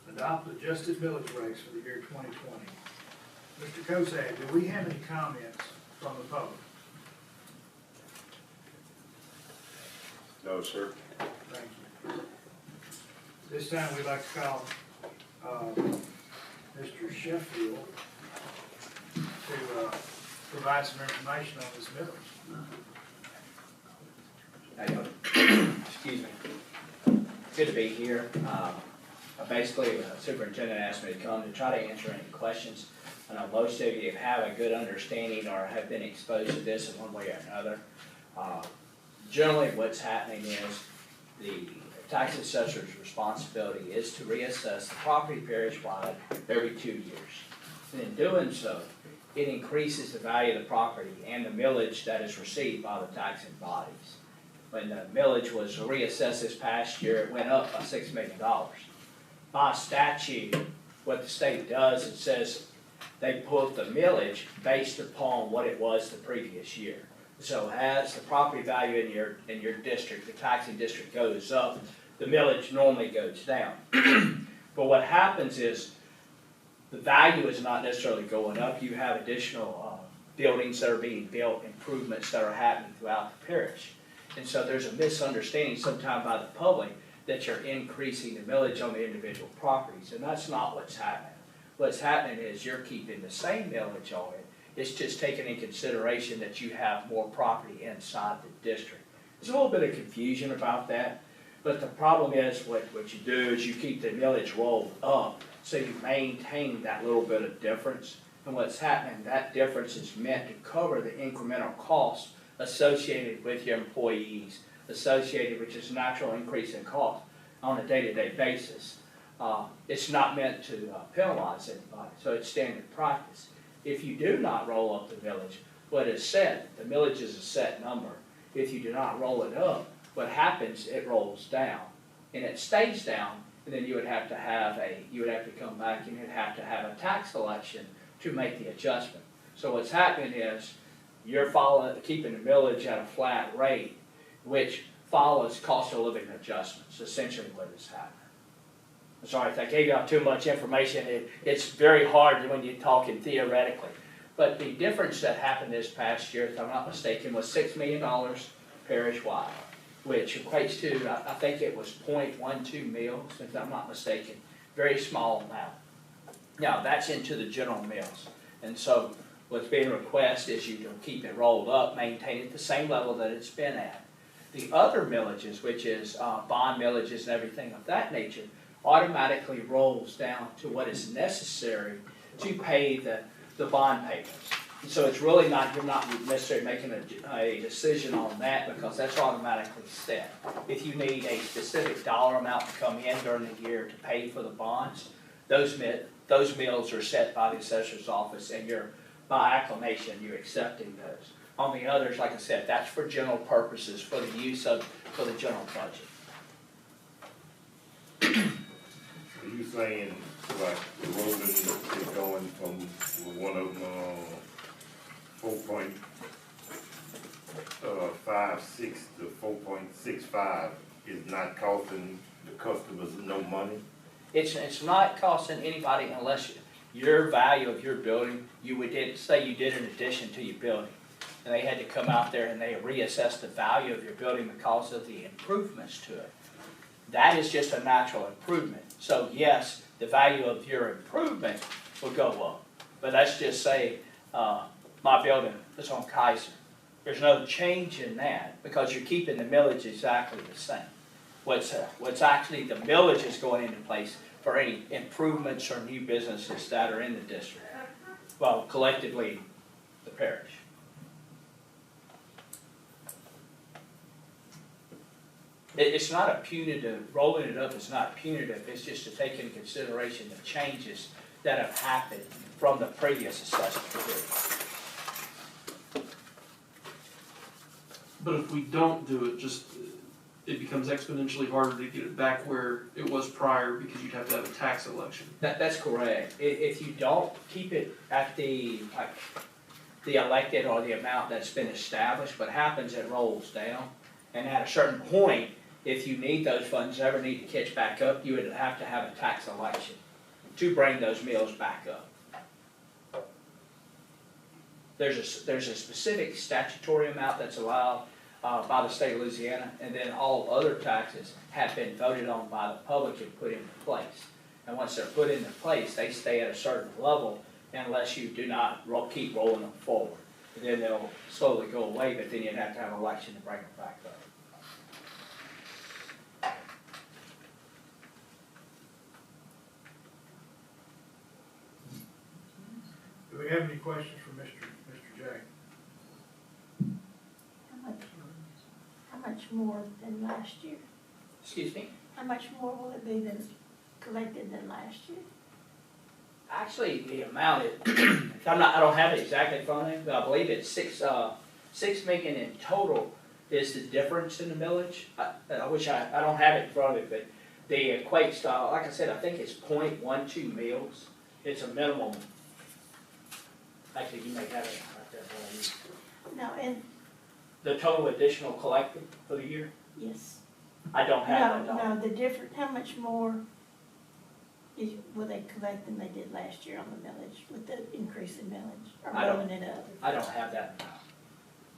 A: Adopt adjusted millage rates for the year 2020. Mr. Kozak, do we have any comments from the public?
F: No, sir.
A: Thank you. This time we'd like to call Mr. Sheffield to provide some information on this millage.
K: Excuse me. Good to be here. Basically, the superintendent asked me to come to try to answer any questions. I know most of you have a good understanding or have been exposed to this in one way or another. Generally, what's happening is the tax assessor's responsibility is to reassess the property parish-wide every 2 years. And in doing so, it increases the value of the property and the millage that is received by the taxing bodies. When the millage was reassessed this past year, it went up by $6 million. By statute, what the state does, it says they put the millage based upon what it was the previous year. So as the property value in your district, the taxing district goes up, the millage normally goes down. But what happens is the value is not necessarily going up. You have additional buildings that are being built, improvements that are happening throughout the parish. And so there's a misunderstanding sometimes by the public that you're increasing the millage on the individual properties, and that's not what's happening. What's happening is you're keeping the same millage on it. It's just taking in consideration that you have more property inside the district. There's a little bit of confusion about that, but the problem is what you do is you keep the millage rolled up so you maintain that little bit of difference. And what's happening, that difference is meant to cover the incremental costs associated with your employees, associated with just natural increase in cost on a day-to-day basis. It's not meant to penalize anybody, so it's standard practice. If you do not roll up the millage, what is set, the millage is a set number. If you do not roll it up, what happens, it rolls down. And it stays down, and then you would have to come back and you'd have to have a tax collection to make the adjustment. So what's happening is, you're keeping the millage at a flat rate, which follows cost of living adjustments, essentially what is happening. I'm sorry if I gave y'all too much information. It's very hard when you're talking theoretically. But the difference that happened this past year, if I'm not mistaken, was $6 million parish-wide, which equates to, I think it was 0.12 mills, if I'm not mistaken. Very small amount. Now, that's into the general mills. And so what's being requested is you to keep it rolled up, maintain it the same level that it's been at. The other millages, which is bond millages and everything of that nature, automatically rolls down to what is necessary to pay the bond payments. And so it's really not, you're not necessarily making a decision on that because that's automatically set. If you need a specific dollar amount to come in during the year to pay for the bonds, those mills are set by the assessor's office, and you're, by acclamation, you're accepting those. On the others, like I said, that's for general purposes, for the use of, for the general budget.
F: Are you saying, like, the Roland is going from one of them, 4.56 to 4.65 is not costing the customers no money?
K: It's not costing anybody unless your value of your building, say you did an addition to your building, and they had to come out there and they reassess the value of your building because of the improvements to it. That is just a natural improvement. So yes, the value of your improvement will go up. But let's just say my building is on Kaiser. There's no change in that because you're keeping the millage exactly the same. What's actually, the millage is going into place for any improvements or new businesses that are in the district. Well, collectively, the parish. It's not a punitive, rolling it up is not punitive, it's just to take into consideration the changes that have happened from the previous assessment period.
D: But if we don't do it, it becomes exponentially harder to get it back where it was prior because you'd have to have a tax election.
K: That's correct. If you don't keep it at the elected or the amount that's been established, what happens, it rolls down. And at a certain point, if you need those funds, ever need to catch back up, you would have to have a tax election to bring those mills back up. There's a specific statutory amount that's allowed by the state of Louisiana, and then all other taxes have been voted on by the public and put into place. And once they're put into place, they stay at a certain level unless you do not keep rolling them forward. And then they'll slowly go away, but then you'd have to have an election to bring them back up.
A: Do we have any questions for Mr. J?
B: How much more than last year?
K: Excuse me?
B: How much more will it be than collected than last year?
K: Actually, the amount, I don't have it exactly in front of me, but I believe it's $6 million in total is the difference in the millage. I wish I don't have it in front of me, but the equates to, like I said, I think it's 0.12 mills. It's a minimum. Actually, you may have it right there.
B: No, and,
K: The total additional collected for the year?
B: yes.
K: I don't have that.
B: No, the different, how much more will they collect than they did last year on the millage with the increase in millage, or
K: I don't-
B: rolling it up?
K: I don't have that now.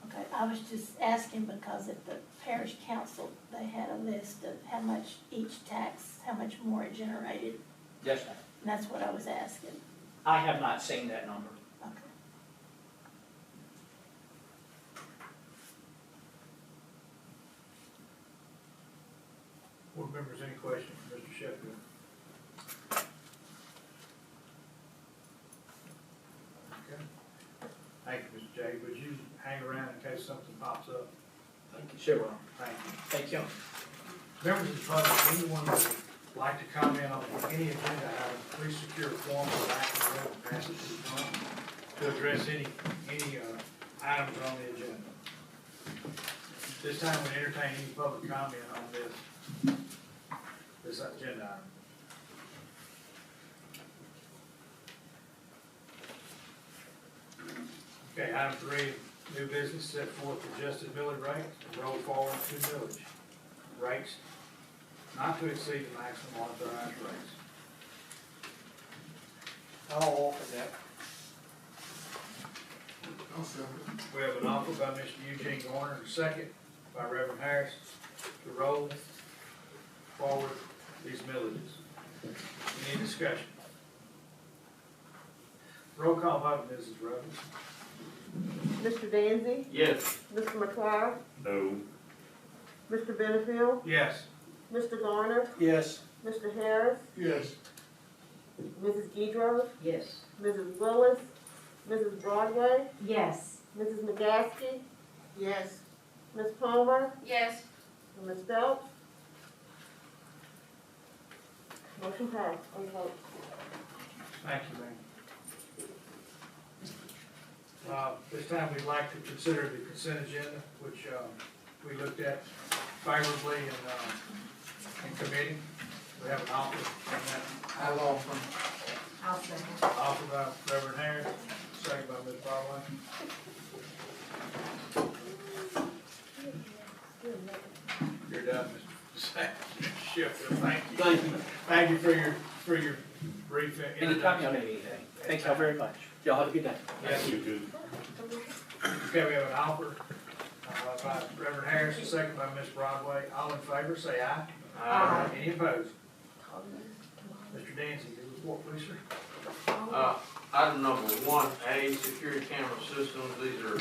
B: Okay, I was just asking because at the parish council, they had a list of how much each tax, how much more it generated,
K: Yes, ma'am.
B: and that's what I was asking.
K: I have not seen that number.
B: Okay.
A: Board members, any questions for Mr. Sheffield? Okay. Thank you, Mr. J. Would you hang around in case something pops up?
K: Thank you. Sure will.
A: Thank you.
K: Thank you.
A: Members of the public, anyone who would like to comment on any agenda item, please secure a form or action and pass it to the phone. to address any items on the agenda. This time we entertain any public comment on this agenda item. Okay, item 3, new business, set forth adjusted millage rates and roll forward to millage rates not to exceed the maximum authorized rates.
D: I'll offer that.
J: I'll second.
A: We have an offer by Mr. Eugene Garner, and a second by Reverend Harris to roll forward these millages. Any discussion? Roll call vote, Mrs. Robbins.
G: Mr. Danzy,
E: Yes.
G: Mr. McGuire,
F: No.
G: Mr. Benefield,
A: Yes.
G: Mr. Garner,
D: Yes.
G: Mr. Harris,
J: Yes.
G: Mrs. Gedros,
B: Yes.
G: Mrs. Willis, Mrs. Broadway,
B: Yes.
G: Mrs. McGaskey,
I: Yes.
G: Ms. Palmer,
B: Yes.
G: and Ms. Phelps. Motion passed, on the vote.
A: Thank you, ma'am. This time we'd like to consider the consent agenda, which we looked at favorably in committee. We have an offer on that.
J: I'll offer.
B: I'll second.
A: Offer by Reverend Harris, second by Ms. Broadway. You're done, Mr. Sheffield. Thank you.
D: Thank you.
A: Thank you for your brief
K: Anytime
A: introduction.
K: y'all need anything. Thank y'all very much. Y'all have a good day.
A: Yes.
F: You too.
A: Okay, we have an offer by Reverend Harris, a second by Ms. Broadway. All in favor, say aye.
I: Aye.
A: Any opposed? Mr. Dancy, your report, please, sir.
E: Item number 1A, security camera systems. These are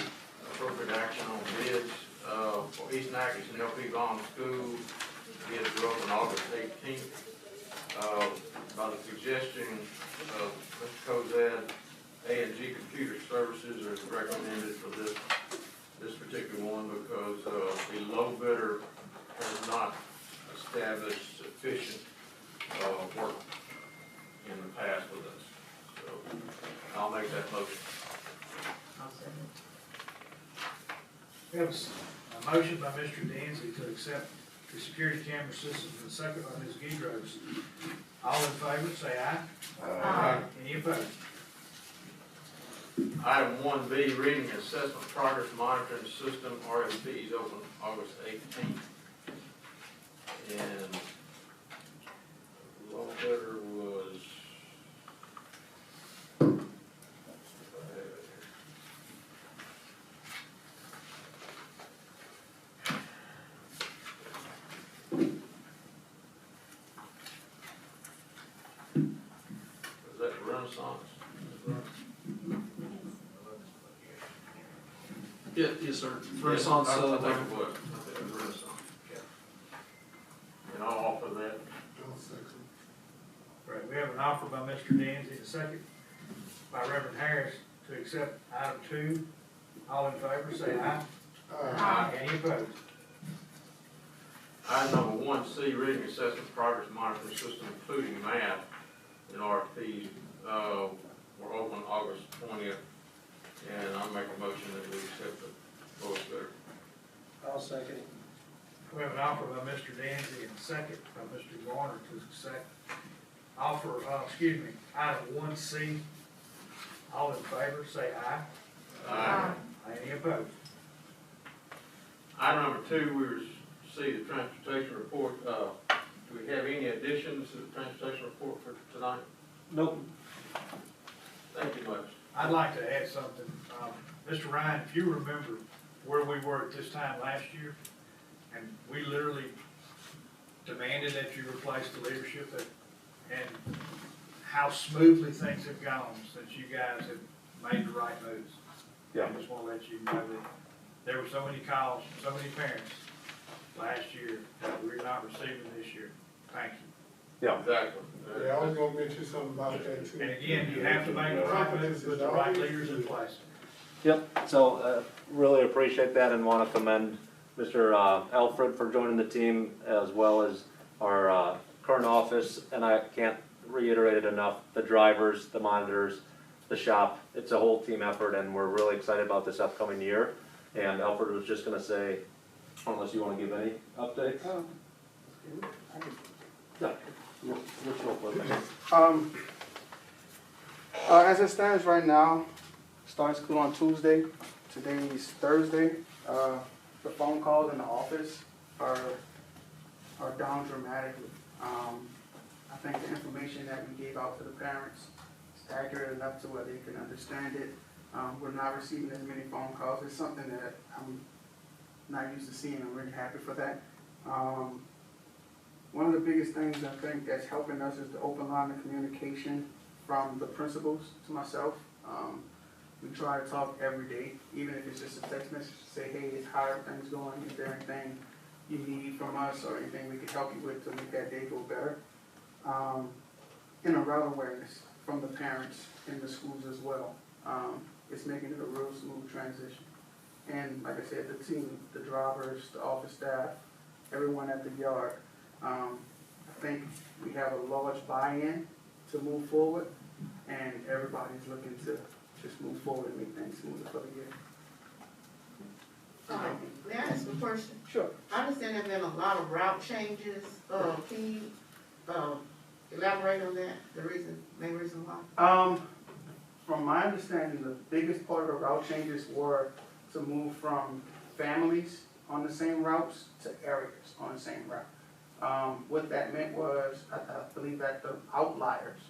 E: appropriate action on bids, for East Natchez and LP Vaughn School. Bids were open August 18th. By the suggestion of Mr. Cozad, A&G Computer Services is recommended for this particular one because, the low bidder has not established sufficient, work in the past with us. So I'll make that motion.
A: We have a motion by Mr. Dancy to accept the security camera systems, and a second by Ms. Gedros. All in favor, say aye.
B: Aye.
A: Any opposed?
E: Item 1B, reading assessment progress monitoring system, RFPs open August 18th. And low bidder was, was that Renaissance?
D: Yes, sir. Renaissance,
E: I think it was. I think it was Renaissance. And I'll offer that.
J: I'll second.
A: Right, we have an offer by Mr. Dancy, a second by Reverend Harris to accept item 2. All in favor, say aye.
B: Aye.
A: Any opposed?
E: Item number 1C, reading assessment progress monitoring system, including math and RFPs, were open August 20th. And I'll make a motion that we accept the lowest bidder.
D: I'll second it.
A: We have an offer by Mr. Dancy and a second by Mr. Garner to accept item 1C. All in favor, say aye.
E: Aye.
A: Any opposed?
E: Item number 2, we received the transportation report. Do we have any additions to the transportation report for tonight?
D: Nope.
E: Thank you much.
A: I'd like to add something. Mr. Ryan, if you remember where we were at this time last year, and we literally demanded that you replace the leadership, and how smoothly things have gone since you guys have made the right moves.
F: Yeah.
A: I just want to let you know that there were so many calls from so many parents last year that we're not receiving this year. Thank you.
F: Yeah.
E: Exactly.
J: Yeah, I was gonna mention something about that too.
A: And again, you have to make the right moves with the right leaders in place.
L: Yep, so really appreciate that and want to commend Mr. Alfred for joining the team, as well as our current office, and I can't reiterate it enough, the drivers, the monitors, the shop. It's a whole team effort, and we're really excited about this upcoming year. And Alfred was just gonna say, unless you wanna give any updates? Yeah. Which one?
M: As it stands right now, starting school on Tuesday, today's Thursday, the phone calls in the office are down dramatically. I think the information that we gave out to the parents is accurate enough to where they can understand it. We're not receiving as many phone calls. It's something that I'm not used to seeing. I'm really happy for that. One of the biggest things I think that's helping us is the open line of communication from the principals to myself. We try to talk every day, even if it's just a text message to say, hey, how are things going? Is there anything you need from us or anything we can help you with to make that day go better? And a route awareness from the parents in the schools as well. It's making it a real smooth transition. And like I said, the team, the drivers, the office staff, everyone at the yard, I think we have a large buy-in to move forward, and everybody's looking to just move forward and make things smoother for the year.
I: May I ask a question?
M: Sure.
I: I understand there've been a lot of route changes. Can you, elaborate on that, main reason why?
M: From my understanding, the biggest part of the route changes were to move from families on the same routes to areas on the same route. What that meant was, I believe that the outliers,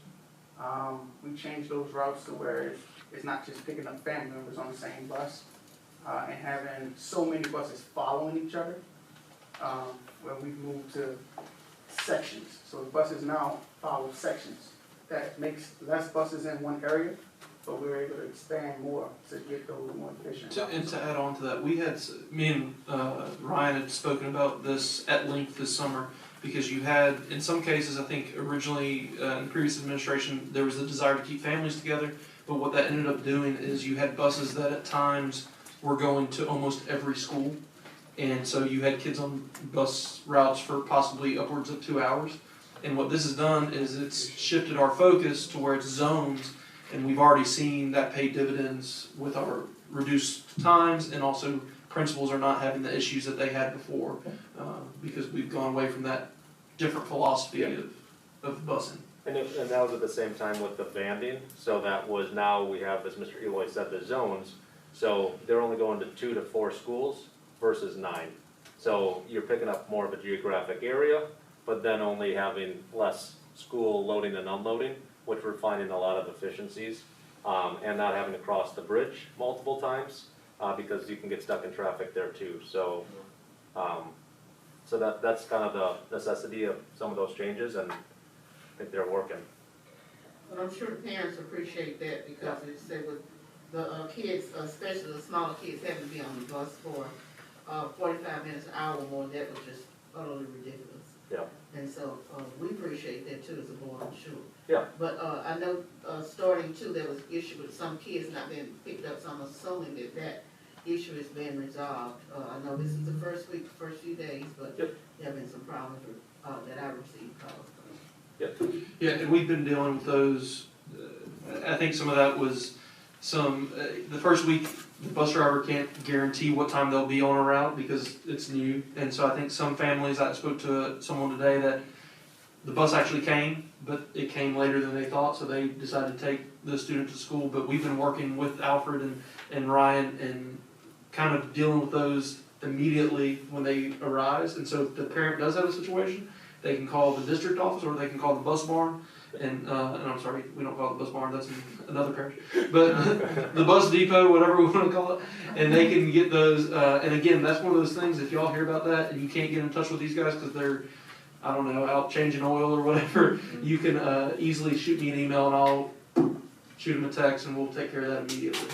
M: we changed those routes to where it's not just picking up family members on the same bus, and having so many buses following each other, where we've moved to sections. So the buses now follow sections. That makes less buses in one area, but we were able to expand more to get those more efficient.
D: And to add on to that, me and Ryan had spoken about this at length this summer, because you had, in some cases, I think originally in the previous administration, there was a desire to keep families together, but what that ended up doing is you had buses that at times were going to almost every school, and so you had kids on bus routes for possibly upwards of 2 hours. And what this has done is it's shifted our focus to where it's zones, and we've already seen that pay dividends with our reduced times, and also principals are not having the issues that they had before, because we've gone away from that different philosophy of busing.
L: And that was at the same time with the banding, so that was, now we have, as Mr. Eloy said, the zones. So they're only going to 2 to 4 schools versus 9. So you're picking up more of a geographic area, but then only having less school loading and unloading, which we're finding a lot of efficiencies, and not having to cross the bridge multiple times, because you can get stuck in traffic there too. So, that's kind of the necessity of some of those changes, and I think they're working.
I: But I'm sure the parents appreciate that, because they say with the kids, especially the smaller kids, having to be on the bus for 45 minutes, an hour or more, that was just utterly ridiculous.
L: Yeah.
I: And so we appreciate that too as a board, I'm sure.
L: Yeah.
I: But I know starting too, there was issue with some kids not being picked up, so I'm assuming that issue is being resolved. I know this is the first week, first few days, but there have been some problems that I received calls from.
L: Yep.
D: Yeah, and we've been dealing with those. I think some of that was the first week, the bus driver can't guarantee what time they'll be on a route because it's new. And so I think some families, I spoke to someone today that the bus actually came, but it came later than they thought, so they decided to take the student to school. But we've been working with Alfred and Ryan and kind of dealing with those immediately when they arise. And so if the parent does have a situation, they can call the district office or they can call the bus barn. And I'm sorry, we don't call it the bus barn, that's in another parish. But the bus depot, whatever we want to call it, and they can get those. And again, that's one of those things, if y'all hear about that and you can't get in touch with these guys because they're, I don't know, out changing oil or whatever, you can easily shoot me an email and I'll shoot them a text and we'll take care of that immediately.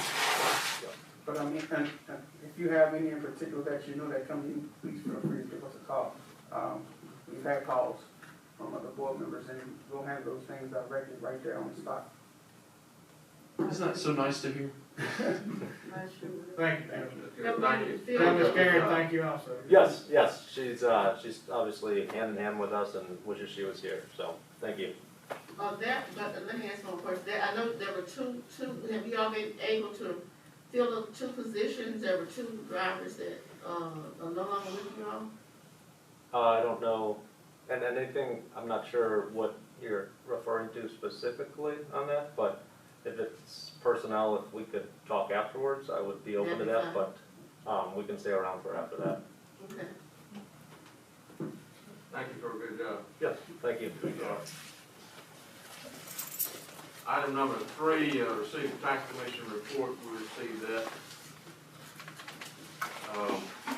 M: But I mean, and if you have any in particular that you know that come in, please feel free to give us a call. We've had calls from other board members, and we'll handle those things directly right there on the spot.
D: Isn't that so nice to hear?
A: Thank you.
E: Thank you.
A: Tell Ms. Karen, thank you also.
L: Yes, she's obviously hand in hand with us and wishes she was here, so thank you.
I: Let me ask one question. I know there were two, have you all been able to fill the two positions? There were two drivers that, are no longer with you all?
L: I don't know, and anything, I'm not sure what you're referring to specifically on that, but if it's personnel, if we could talk afterwards, I would be open to that, but, we can stay around for after that.
I: Okay.
E: Thank you for a good job.
L: Yes, thank you.
E: Item number 3, receive the tax commission report, we received that.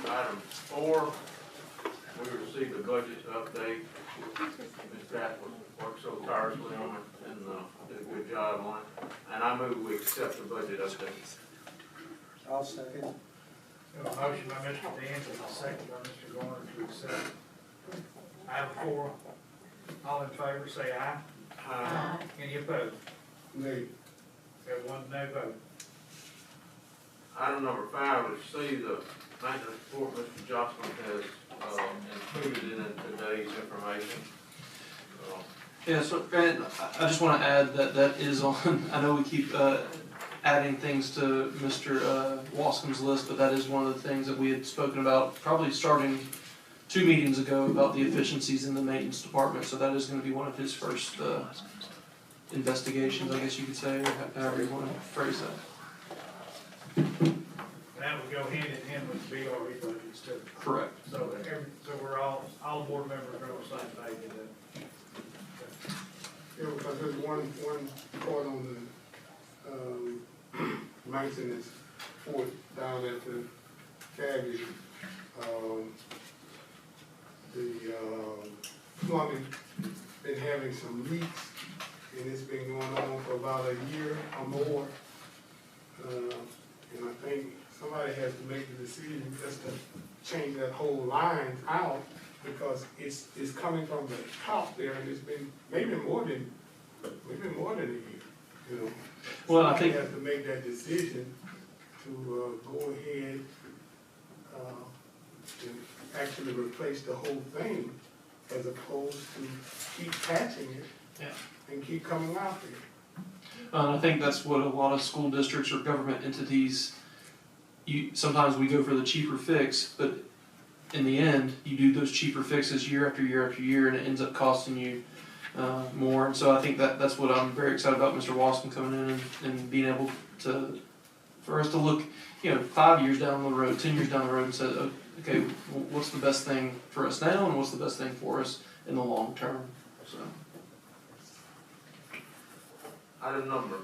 E: Item 4, we received a budget update. Ms. Pat worked so tirelessly on it and did a good job on it. And I move we accept the budget update.
C: I'll second.
A: A motion by Mr. D'Angelo, a second by Mr. Garner to accept. Item 4, all in favor say aye.
I: Aye.
A: Any opposed?
J: Nay.
A: Got one no vote.
E: Item number 5, receive the maintenance report Mr. Jocelyn has included in today's information.
D: Yeah, so, and I just want to add that that is on, I know we keep adding things to Mr. Wascom's list, but that is one of the things that we had spoken about, probably starting 2 meetings ago, about the efficiencies in the maintenance department, so that is going to be one of his first investigations, I guess you could say, or however you want to phrase that.
A: That would go hand in hand with the BRE budgets too.
D: Correct.
A: So we're all board members are on the same page in that.
J: Yeah, because there's one part on the, maintenance fort down at the cabbage. The plumbing been having some leaks, and it's been going on for about a year or more. And I think somebody has to make the decision just to change that whole line out, because it's coming from the top there, and it's been maybe more than a year, you know.
D: Well, I think
J: somebody has to make that decision to go ahead and actually replace the whole thing, as opposed to keep patching it and keep coming out there.
D: I think that's what a lot of school districts or government entities, sometimes we go for the cheaper fix, but in the end, you do those cheaper fixes year after year after year, and it ends up costing you more. And so I think that's what I'm very excited about Mr. Wascom coming in and being able to, for us to look, 5 years down the road, 10 years down the road, and say, okay, what's the best thing for us now, and what's the best thing for us in the long term. So.
E: Item number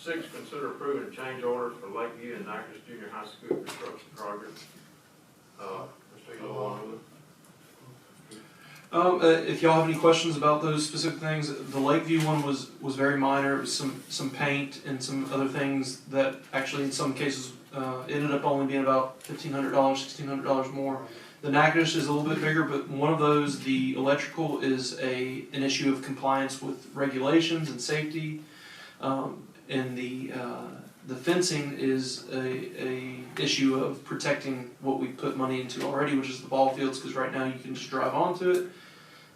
E: 6, consider approving change orders for Lakeview and Natchez Junior High School construction project. Mr. Eloy.
D: If y'all have any questions about those specific things, the Lakeview one was very minor. It was some paint and some other things that actually in some cases ended up only being about $1,500, $1,600 more. The Natchez is a little bit bigger, but one of those, the electrical, is an issue of compliance with regulations and safety, and the fencing is a issue of protecting what we put money into already, which is the ball fields, because right now you can just drive onto it.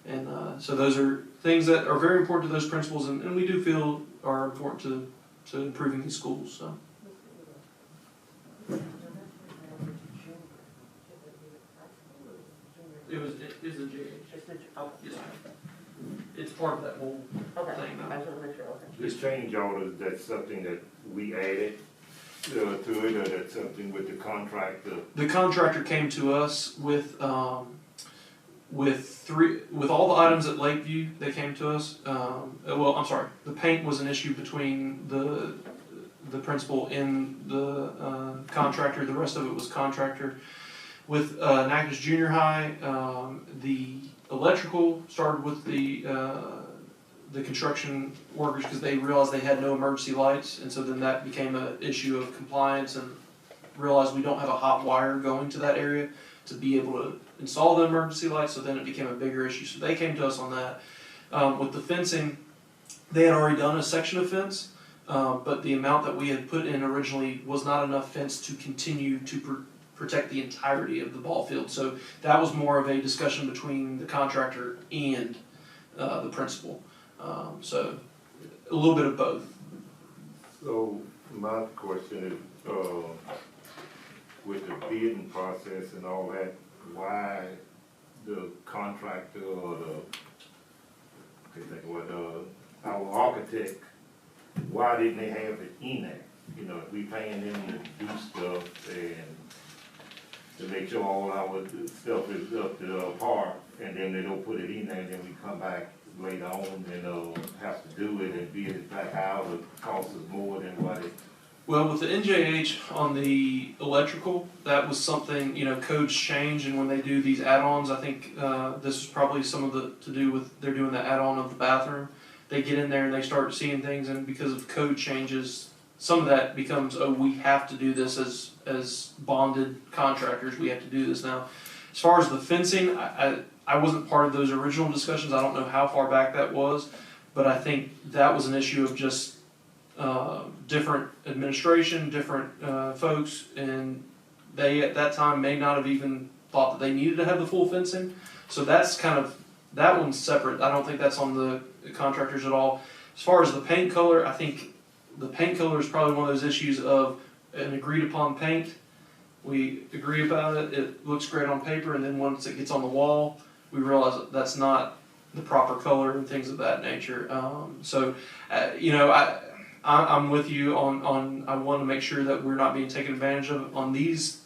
D: And so those are things that are very important to those principals, and we do feel are important to improving these schools. So. It is a JH. Yes, it's part of that whole thing.
F: This change orders, that's something that we added to it, or that's something with the contractor?
D: The contractor came to us with all the items at Lakeview. They came to us. Well, I'm sorry. The paint was an issue between the principal and the contractor. The rest of it was contractor. With Natchez Junior High, the electrical started with the construction workers, because they realized they had no emergency lights, and so then that became an issue of compliance, and realized we don't have a hot wire going to that area to be able to install the emergency lights, so then it became a bigger issue. So they came to us on that. With the fencing, they had already done a section of fence, but the amount that we had put in originally was not enough fence to continue to protect the entirety of the ball field. So that was more of a discussion between the contractor and the principal. So a little bit of both.
F: So my question is, with the bidding process and all that, why the contractor or our architect, why didn't they have it in there? You know, if we paying them to do stuff and to make sure all our stuff is up to par, and then they don't put it in there, and then we come back later on and have to do it and bid it back out, it costs us more than what it.
D: Well, with the NJH on the electrical, that was something, you know, codes change, and when they do these add-ons, I think this is probably some of the, to do with, they're doing the add-on of the bathroom. They get in there and they start seeing things, and because of code changes, some of that becomes, oh, we have to do this as bonded contractors, we have to do this now. As far as the fencing, I wasn't part of those original discussions, I don't know how far back that was, but I think that was an issue of just different administration, different folks, and they at that time may not have even thought that they needed to have the full fencing. So that's kind of, that one's separate. I don't think that's on the contractors at all. As far as the paint color, I think the paint color is probably one of those issues of an agreed upon paint. We agree about it, it looks great on paper, and then once it gets on the wall, we realize that that's not the proper color and things of that nature. You know, I'm with you on I want to make sure that we're not being taken advantage of on these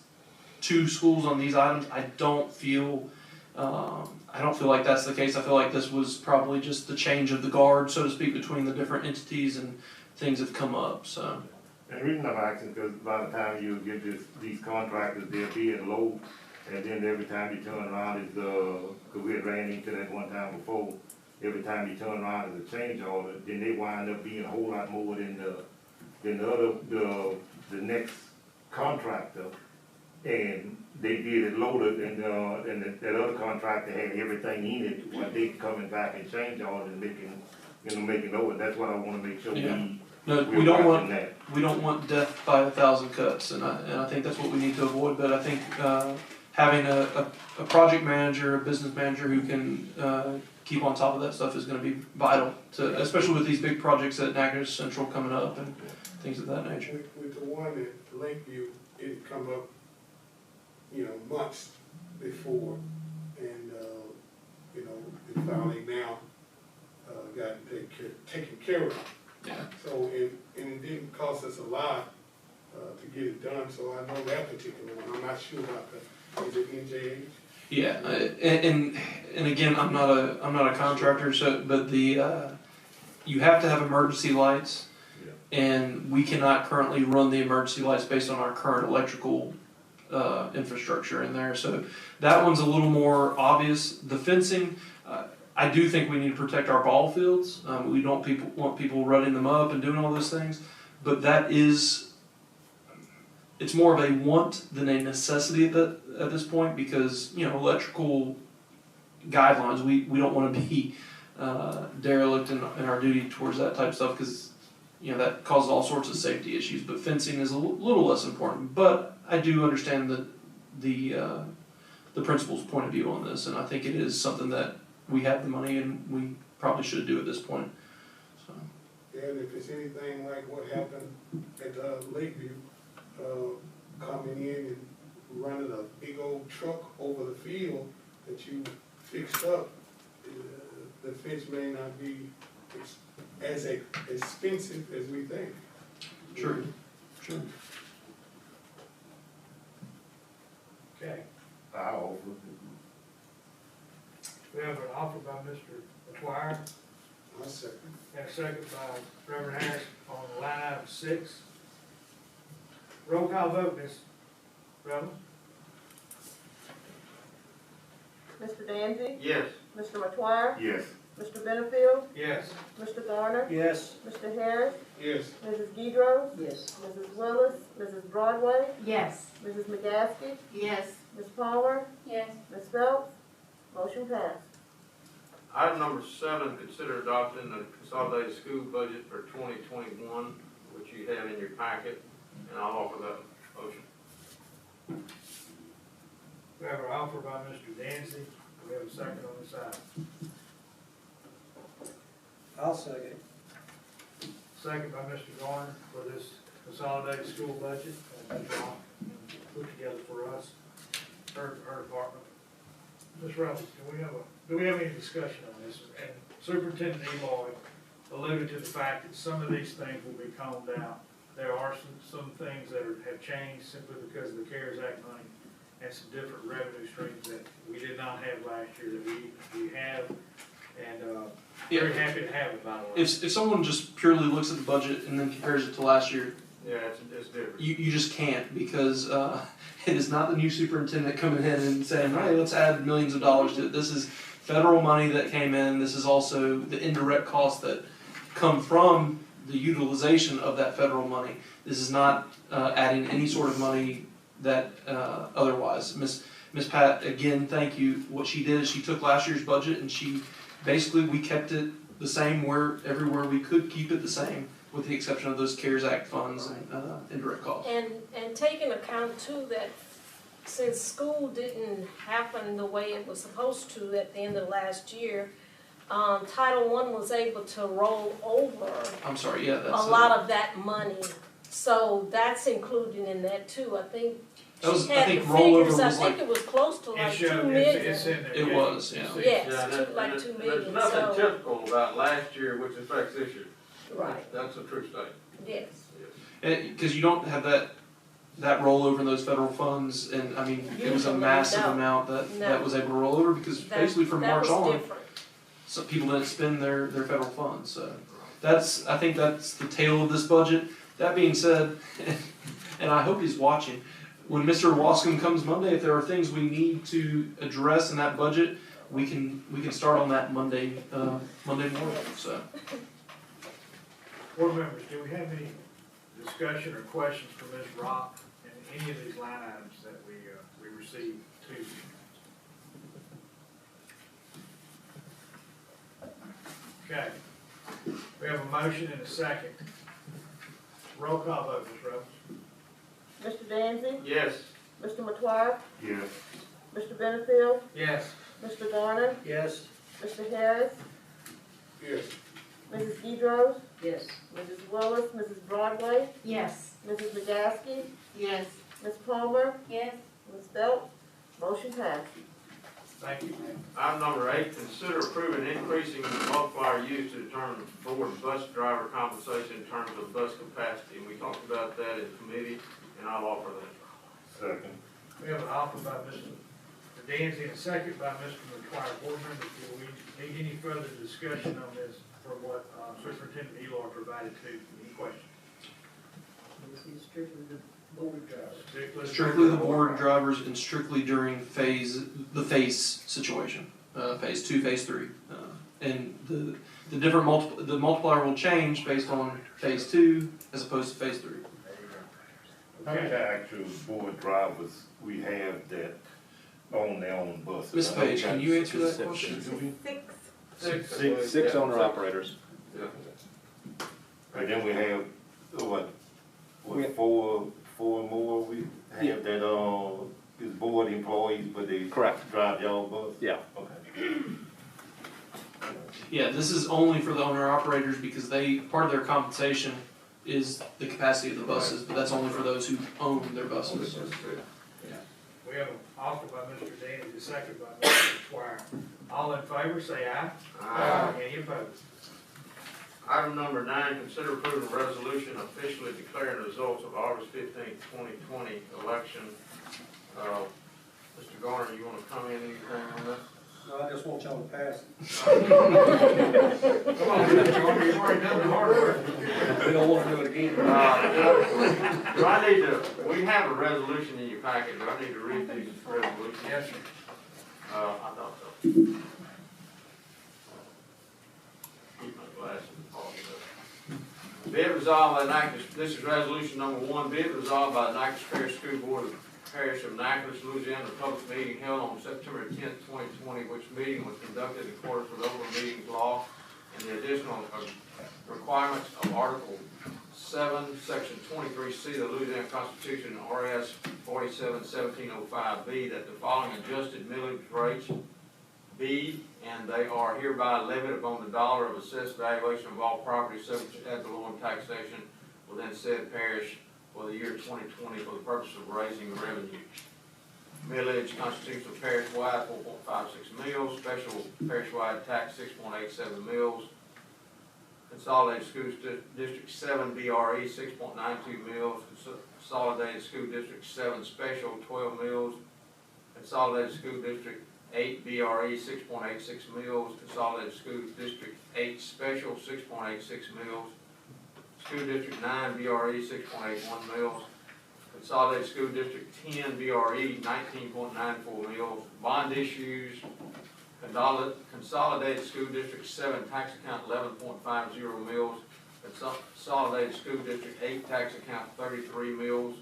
D: two schools on these items. I don't feel like that's the case. I feel like this was probably just the change of the guard, so to speak, between the different entities, and things have come up. So.
F: And the reason I'm asking, because a lot of times you get these contractors, they're being low, and then every time you turn around, it's because we had ran into that one time before. Every time you turn around as a change order, then they wind up being a whole lot more than the next contractor, and they did it loaded, and that other contractor had everything in it. While they coming back and change order and making over. That's what I want to make sure
D: we don't want death by 1,000 cuts, and I think that's what we need to avoid. But I think having a project manager, a business manager who can keep on top of that stuff is going to be vital, to, especially with these big projects at Natchez Central coming up and things of that nature.
J: With the one at Lakeview, it come up, you know, months before, and you know, it finally now got taken care of.
D: Yeah.
J: So and it didn't cost us a lot to get it done. So I know that particular one. I'm not sure about is it NJH?
D: Yeah, and again, I'm not a contractor, so but the you have to have emergency lights, and we cannot currently run the emergency lights based on our current electrical infrastructure in there. So that one's a little more obvious. The fencing, I do think we need to protect our ball fields. We don't want people running them up and doing all those things, but that is. It's more of a want than a necessity at this point, because, you know, electrical guidelines, we don't want to be derelict in our duty towards that type of stuff, because, you know, that causes all sorts of safety issues. But fencing is a little less important. But I do understand the principal's point of view on this, and I think it is something that we have the money and we probably should do at this point. So.
J: Yeah, and if it's anything like what happened at Lakeview, coming in and running a big old truck over the field that you fixed up, the fence may not be as expensive as we think.
D: Sure.
A: Okay,
F: I'll offer.
A: we have an offer by Mr. McGuire,
J: I'll second.
A: and a second by Reverend Harris on line item 6. Roll call vote, Ms. Reynolds.
G: Mr. Danzy?
E: Yes.
G: Mr. McGuire?
F: Yes.
G: Mr. Benefield?
A: Yes.
G: Mr. Garner?
C: Yes.
G: Mr. Harris?
J: Yes.
G: Mrs. Guidroz?
C: Yes.
G: Mrs. Willis? Mrs. Broadway?
H: Yes.
G: Mrs. McGaskey?
H: Yes.
G: Ms. Palmer?
H: Yes.
G: Ms. Phelps? Motion passed.
E: Item number 7, consider adopting the consolidated school budget for 2021, which you have in your packet, and I'll offer that motion.
A: We have an offer by Mr. Dancy. We have a second on the side. I'll second. Second by Mr. Garner for this consolidated school budget that John put together for us, her department. Ms. Reynolds, do we have any discussion on this? And Superintendent Eloy alluded to the fact that some of these things will be combed out. There are some things that have changed simply because of the CARES Act money and some different revenue streams that we did not have last year that we have, and very happy to have it, by the way.
D: If someone just purely looks at the budget and then compares it to last year,
E: Yeah, it's different.
D: you just can't, because it is not the new superintendent coming in and saying, hey, let's add millions of dollars to it. This is federal money that came in. This is also the indirect costs that come from the utilization of that federal money. This is not adding any sort of money that otherwise. Miss Pat, again, thank you. What she did is she took last year's budget and we kept it the same everywhere we could keep it the same, with the exception of those CARES Act funds and indirect costs.
G: And take into account too that since school didn't happen the way it was supposed to at the end of last year, Title I was able to roll over
D: I'm sorry, yeah,
G: a lot of that money. So that's included in that too. I think she had the figures, I think it was close to like 2 million.
A: It's in there.
D: It was, yeah.
G: Yes, like 2 million,
E: There's nothing
G: so,
E: typical about last year which affects this year.
G: right,
E: That's a true statement.
G: yes.
D: Because you don't have that rollover in those federal funds, and I mean, it was a massive amount that was able to roll over, because basically from March on, some people didn't spend their federal funds, so. I think that's the tail of this budget. That being said, and I hope he's watching, when Mr. Wascom comes Monday, if there are things we need to address in that budget, we can start on that Monday morning, so.
A: Board members, do we have any discussion or questions for Ms. Rock and any of these line items that we received Tuesday? Okay. We have a motion and a second. Roll call vote, Ms. Rose.
G: Mr. Danzy?
E: Yes.
G: Mr. McGuire?
F: Yes.
G: Mr. Benefield?
A: Yes.
G: Mr. Garner?
A: Yes.
G: Mr. Harris?
J: Yes.
G: Mrs. Gedros?
B: Yes.
G: Mrs. Willis? Mrs. Broadway?
B: Yes.
G: Mrs. McGaskey?
I: Yes.
G: Ms. Palmer?
B: Yes.
G: Ms. Belt? Motion passed.
A: Thank you, ma'am.
E: Item number 8, consider approving increasing the multiplier used to determine board bus driver compensation in terms of bus capacity. And we talked about that in committee, and I'll offer that.
F: Second.
A: We have an offer by Mr. Danzy and a second by Mr. McGuire. Board members, do we need any further discussion on this from what Superintendent Eloy provided to you? Any questions? This is strictly the board drivers.
D: Strictly the board drivers, and strictly during the phase situation, phase 2, phase 3. And the multiplier will change based on phase 2 as opposed to phase 3.
F: How many actual board drivers we have that own their own buses?
D: Ms. Page, can you answer that question?
L: Six owner operators.
E: Yeah.
F: And then we have, four more we have that, is board employees, but they
L: Correct.
F: drive y'all bus?
L: Yeah.
F: Okay.
D: Yeah, this is only for the owner operators, because part of their compensation is the capacity of the buses, but that's only for those who own their buses.
A: We have an offer by Mr. Danzy, a second by Mr. McGuire. All in favor, say aye.
E: Aye.
A: Any opposed?
E: Item number 9, consider approving a resolution officially declaring the results of August 15th, 2020 election. Mr. Garner, you want to comment anything on this?
A: No, I just want y'all to pass it. Come on, Mr. Garner, you've already done the hard work. We don't want to do it again.
E: Do I need to, we have a resolution in your packet, do I need to read these resolutions?
A: Yes, sir.
E: I thought so. Keep my glasses on. Be it resolved by Natchez, this is resolution number 1, be it resolved by the Natchez Parish School Board of Parish of Natchez, Louisiana, a public meeting held on September 10th, 2020, which meeting was conducted in accordance with open meetings law and the additional requirements of Article 7, Section 23C of the Louisiana Constitution, RS 47-1705B, that the following adjusted millage rates B, and they are hereby levied upon the dollar of assessed valuation of all property subject to ad valorem taxation within said parish for the year 2020 for the purpose of raising revenue. Millage constitutes of parish-wide 4.56 mils, special parish-wide tax 6.87 mils, Consolidated School District 7 BRE 6.92 mils, Consolidated School District 7 Special 12 mils, Consolidated School District 8 BRE 6.86 mils, Consolidated School District 8 Special 6.86 mils, School District 9 BRE 6.81 mils, Consolidated School District 10 BRE 19.94 mils, bond issues, Consolidated School District 7 tax account 11.50 mils, Consolidated School District 8 tax account 33 mils,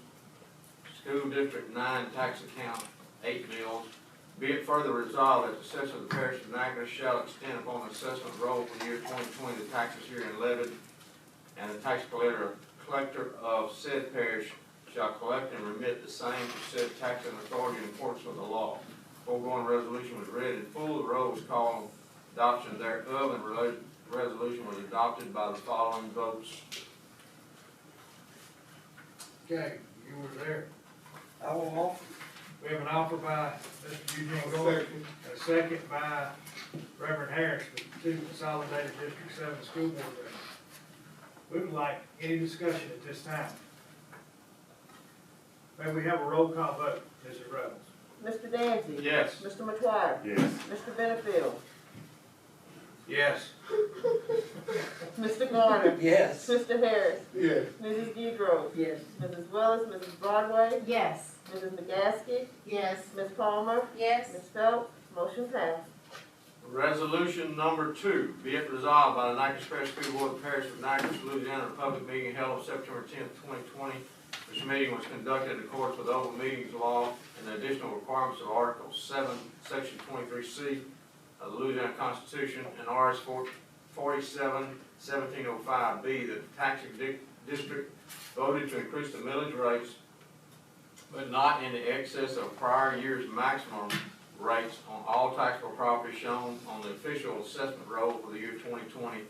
E: School District 9 tax account 8 mils. Be it further resolved that the assessor of the parish of Natchitoches shall extend upon the assessment roll for the year 2020 the taxes herein levied, and the tax collector of said parish shall collect and remit the same to said taxing authority in accordance with the law. Foregoing resolution was read in full. The roll was called on adoption thereof, and related resolution was adopted by the following votes.
A: Okay, you were there.
J: I will offer.
A: We have an offer by Mr. Eugene Gordon, and a second by Reverend Harris, the two Consolidated District 7 school board members. We would like any discussion at this time. May we have a roll call vote, Mrs. Rebels?
I: Mr. Dancy?
E: Yes.
I: Mr. McGuire?
F: Yes.
I: Mr. Benefield?
A: Yes.
I: Mr. Garner?
J: Yes.
I: Mr. Harris?
J: Yes.
I: Mrs. Gaudreau?
B: Yes.
I: Mrs. Willis? Mrs. Broadway?
B: Yes.
I: Mrs. McGaskey?
B: Yes.
I: Ms. Palmer?
B: Yes.
I: Ms. Phelps? Motion passed.
E: Resolution number 2, be it resolved by the Natchitoches Parish School Board of the Parish of Natchitoches, Louisiana, a public meeting held on September 10th, 2020. This meeting was conducted in accordance with the Open Meetings Law and the additional requirements of Article 7, Section 23C of the Louisiana Constitution and RS 47-1705B, that the taxing district voted to increase the millage rates, but not in the excess of prior year's maximum rates on all taxable property shown on the official assessment roll for the year 2020,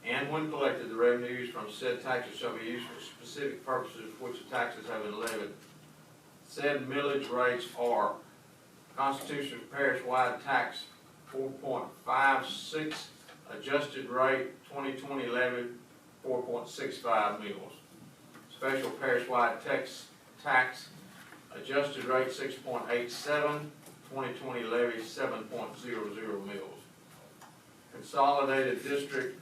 E: and when collected, the revenues from said taxes shall be used for specific purposes for which the taxes have been levied. Said millage rates are Constitution parish-wide tax 4.56, adjusted rate 2020 levy 4.65 mils. Special parish-wide tax adjusted rate 6.87, 2020 levy 7.00 mils. Consolidated District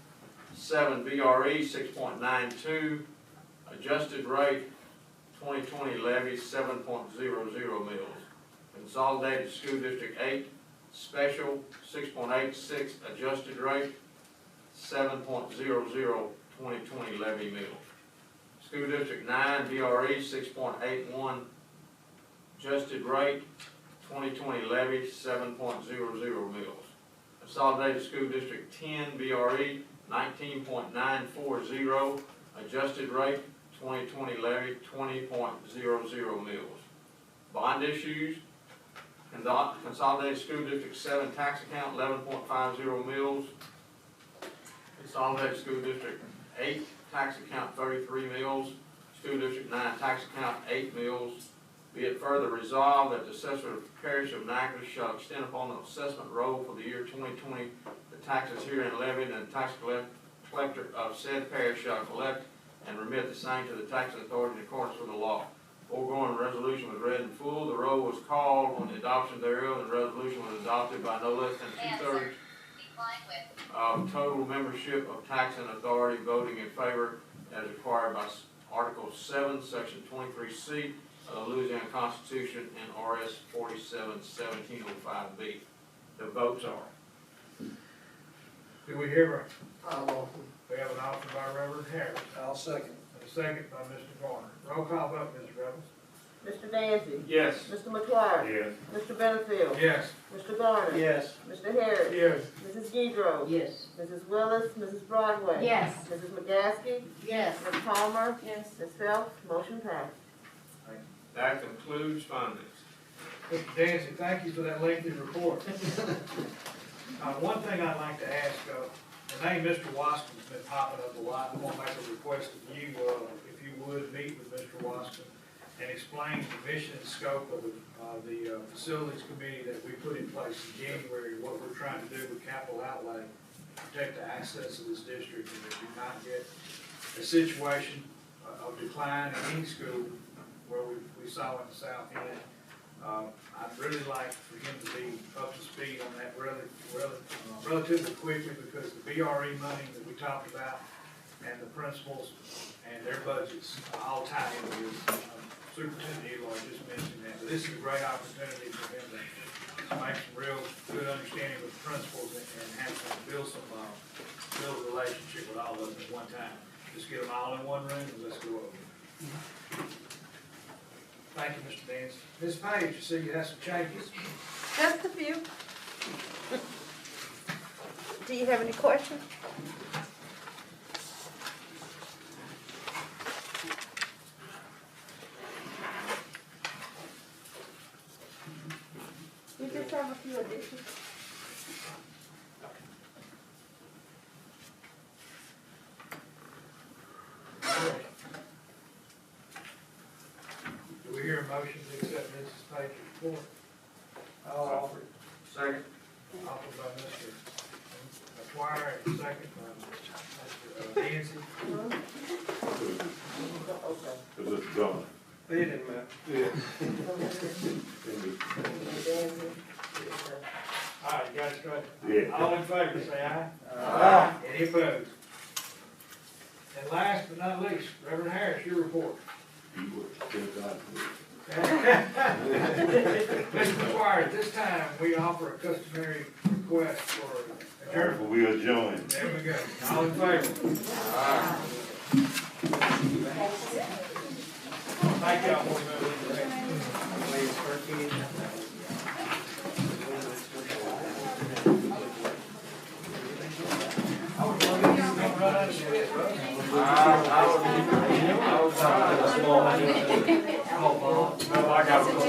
E: 7 BRE 6.92, adjusted rate 2020 levy 7.00 mils. Consolidated School District 8 Special 6.86, adjusted rate 7.00 2020 levy mils. School District 9 BRE 6.81, adjusted rate 2020 levy 7.00 mils. Consolidated School District 10 BRE 19.940, adjusted rate 2020 levy 20.00 mils. Bond issues, Consolidated School District 7 tax account 11.50 mils. Consolidated School District 8 tax account 33 mils. School District 9 tax account 8 mils. Be it further resolved that the assessor of the parish of Natchitoches shall extend upon the assessment roll for the year 2020 the taxes herein levied, and the tax collector of said parish shall collect and remit the same to the taxing authority in accordance with the law. Foregoing resolution was read in full. The roll was called on the adoption thereof, and the resolution was adopted by no less than 2/3 of total membership of taxing authority voting in favor as required by Article 7, Section 23C of the Louisiana Constitution and RS 47-1705B. The votes are.
A: Do we hear we have an offer by Reverend Harris,
J: I'll second.
A: and a second by Mr. Garner. Roll call vote, Mrs. Rebels?
I: Mr. Dancy?
E: Yes.
I: Mr. McGuire?
F: Yes.
I: Mr. Benefield?
A: Yes.
I: Mr. Garner?
J: Yes.
I: Mr. Harris?
J: Yes.
I: Mrs. Gaudreau?
B: Yes.
I: Mrs. Willis? Mrs. Broadway?
B: Yes.
I: Mrs. McGaskey?
B: Yes.
I: Ms. Palmer?
B: Yes.
I: Ms. Phelps? Motion passed.
E: That concludes findings.
A: Mr. Dancy, thank you for that lengthy report. one thing I'd like to ask, the name Mr. Waskin's been popping up a lot. I'm gonna make a request of you, if you would, meet with Mr. Waskin and explain the mission and scope of the facilities committee that we put in place in January, what we're trying to do with capital outlay, protect the assets of this district, and that we not get a situation of decline in any school where we saw in the south end. I'd really like for him to be up to speed on that relatively quickly, because the BRE money that we talked about and the principals and their budgets all tie into this. Superintendent Eloy just mentioned that, but this is a great opportunity for him to make some real good understanding with the principals and have some, build a relationship with all of them at one time. Just get them all in one room and let's go over. Thank you, Mr. Dance. Ms. Page, you see you have some changes.
B: Just a few. Do you have any questions? You just have a few additions.
A: Do we hear a motion to accept Mrs. Page's report?
E: I'll offer. Second.
A: Offered by Mr. McGuire and second by Mr. Dancy.
F: Cause it's gone.
A: They didn't matter.
F: Yeah.
A: All right, you guys got it?
F: Yeah.
A: All in favor, say aye. Aye. Any opposed? And last but not least, Reverend Harris, your report.
F: You were still gone.
A: Mr. McGuire, at this time, we offer a customary request for adjournment.
F: We adjourn.
A: There we go. All in favor? Thank y'all for I was wondering if you were gonna run out of shit, bro.
D: I was,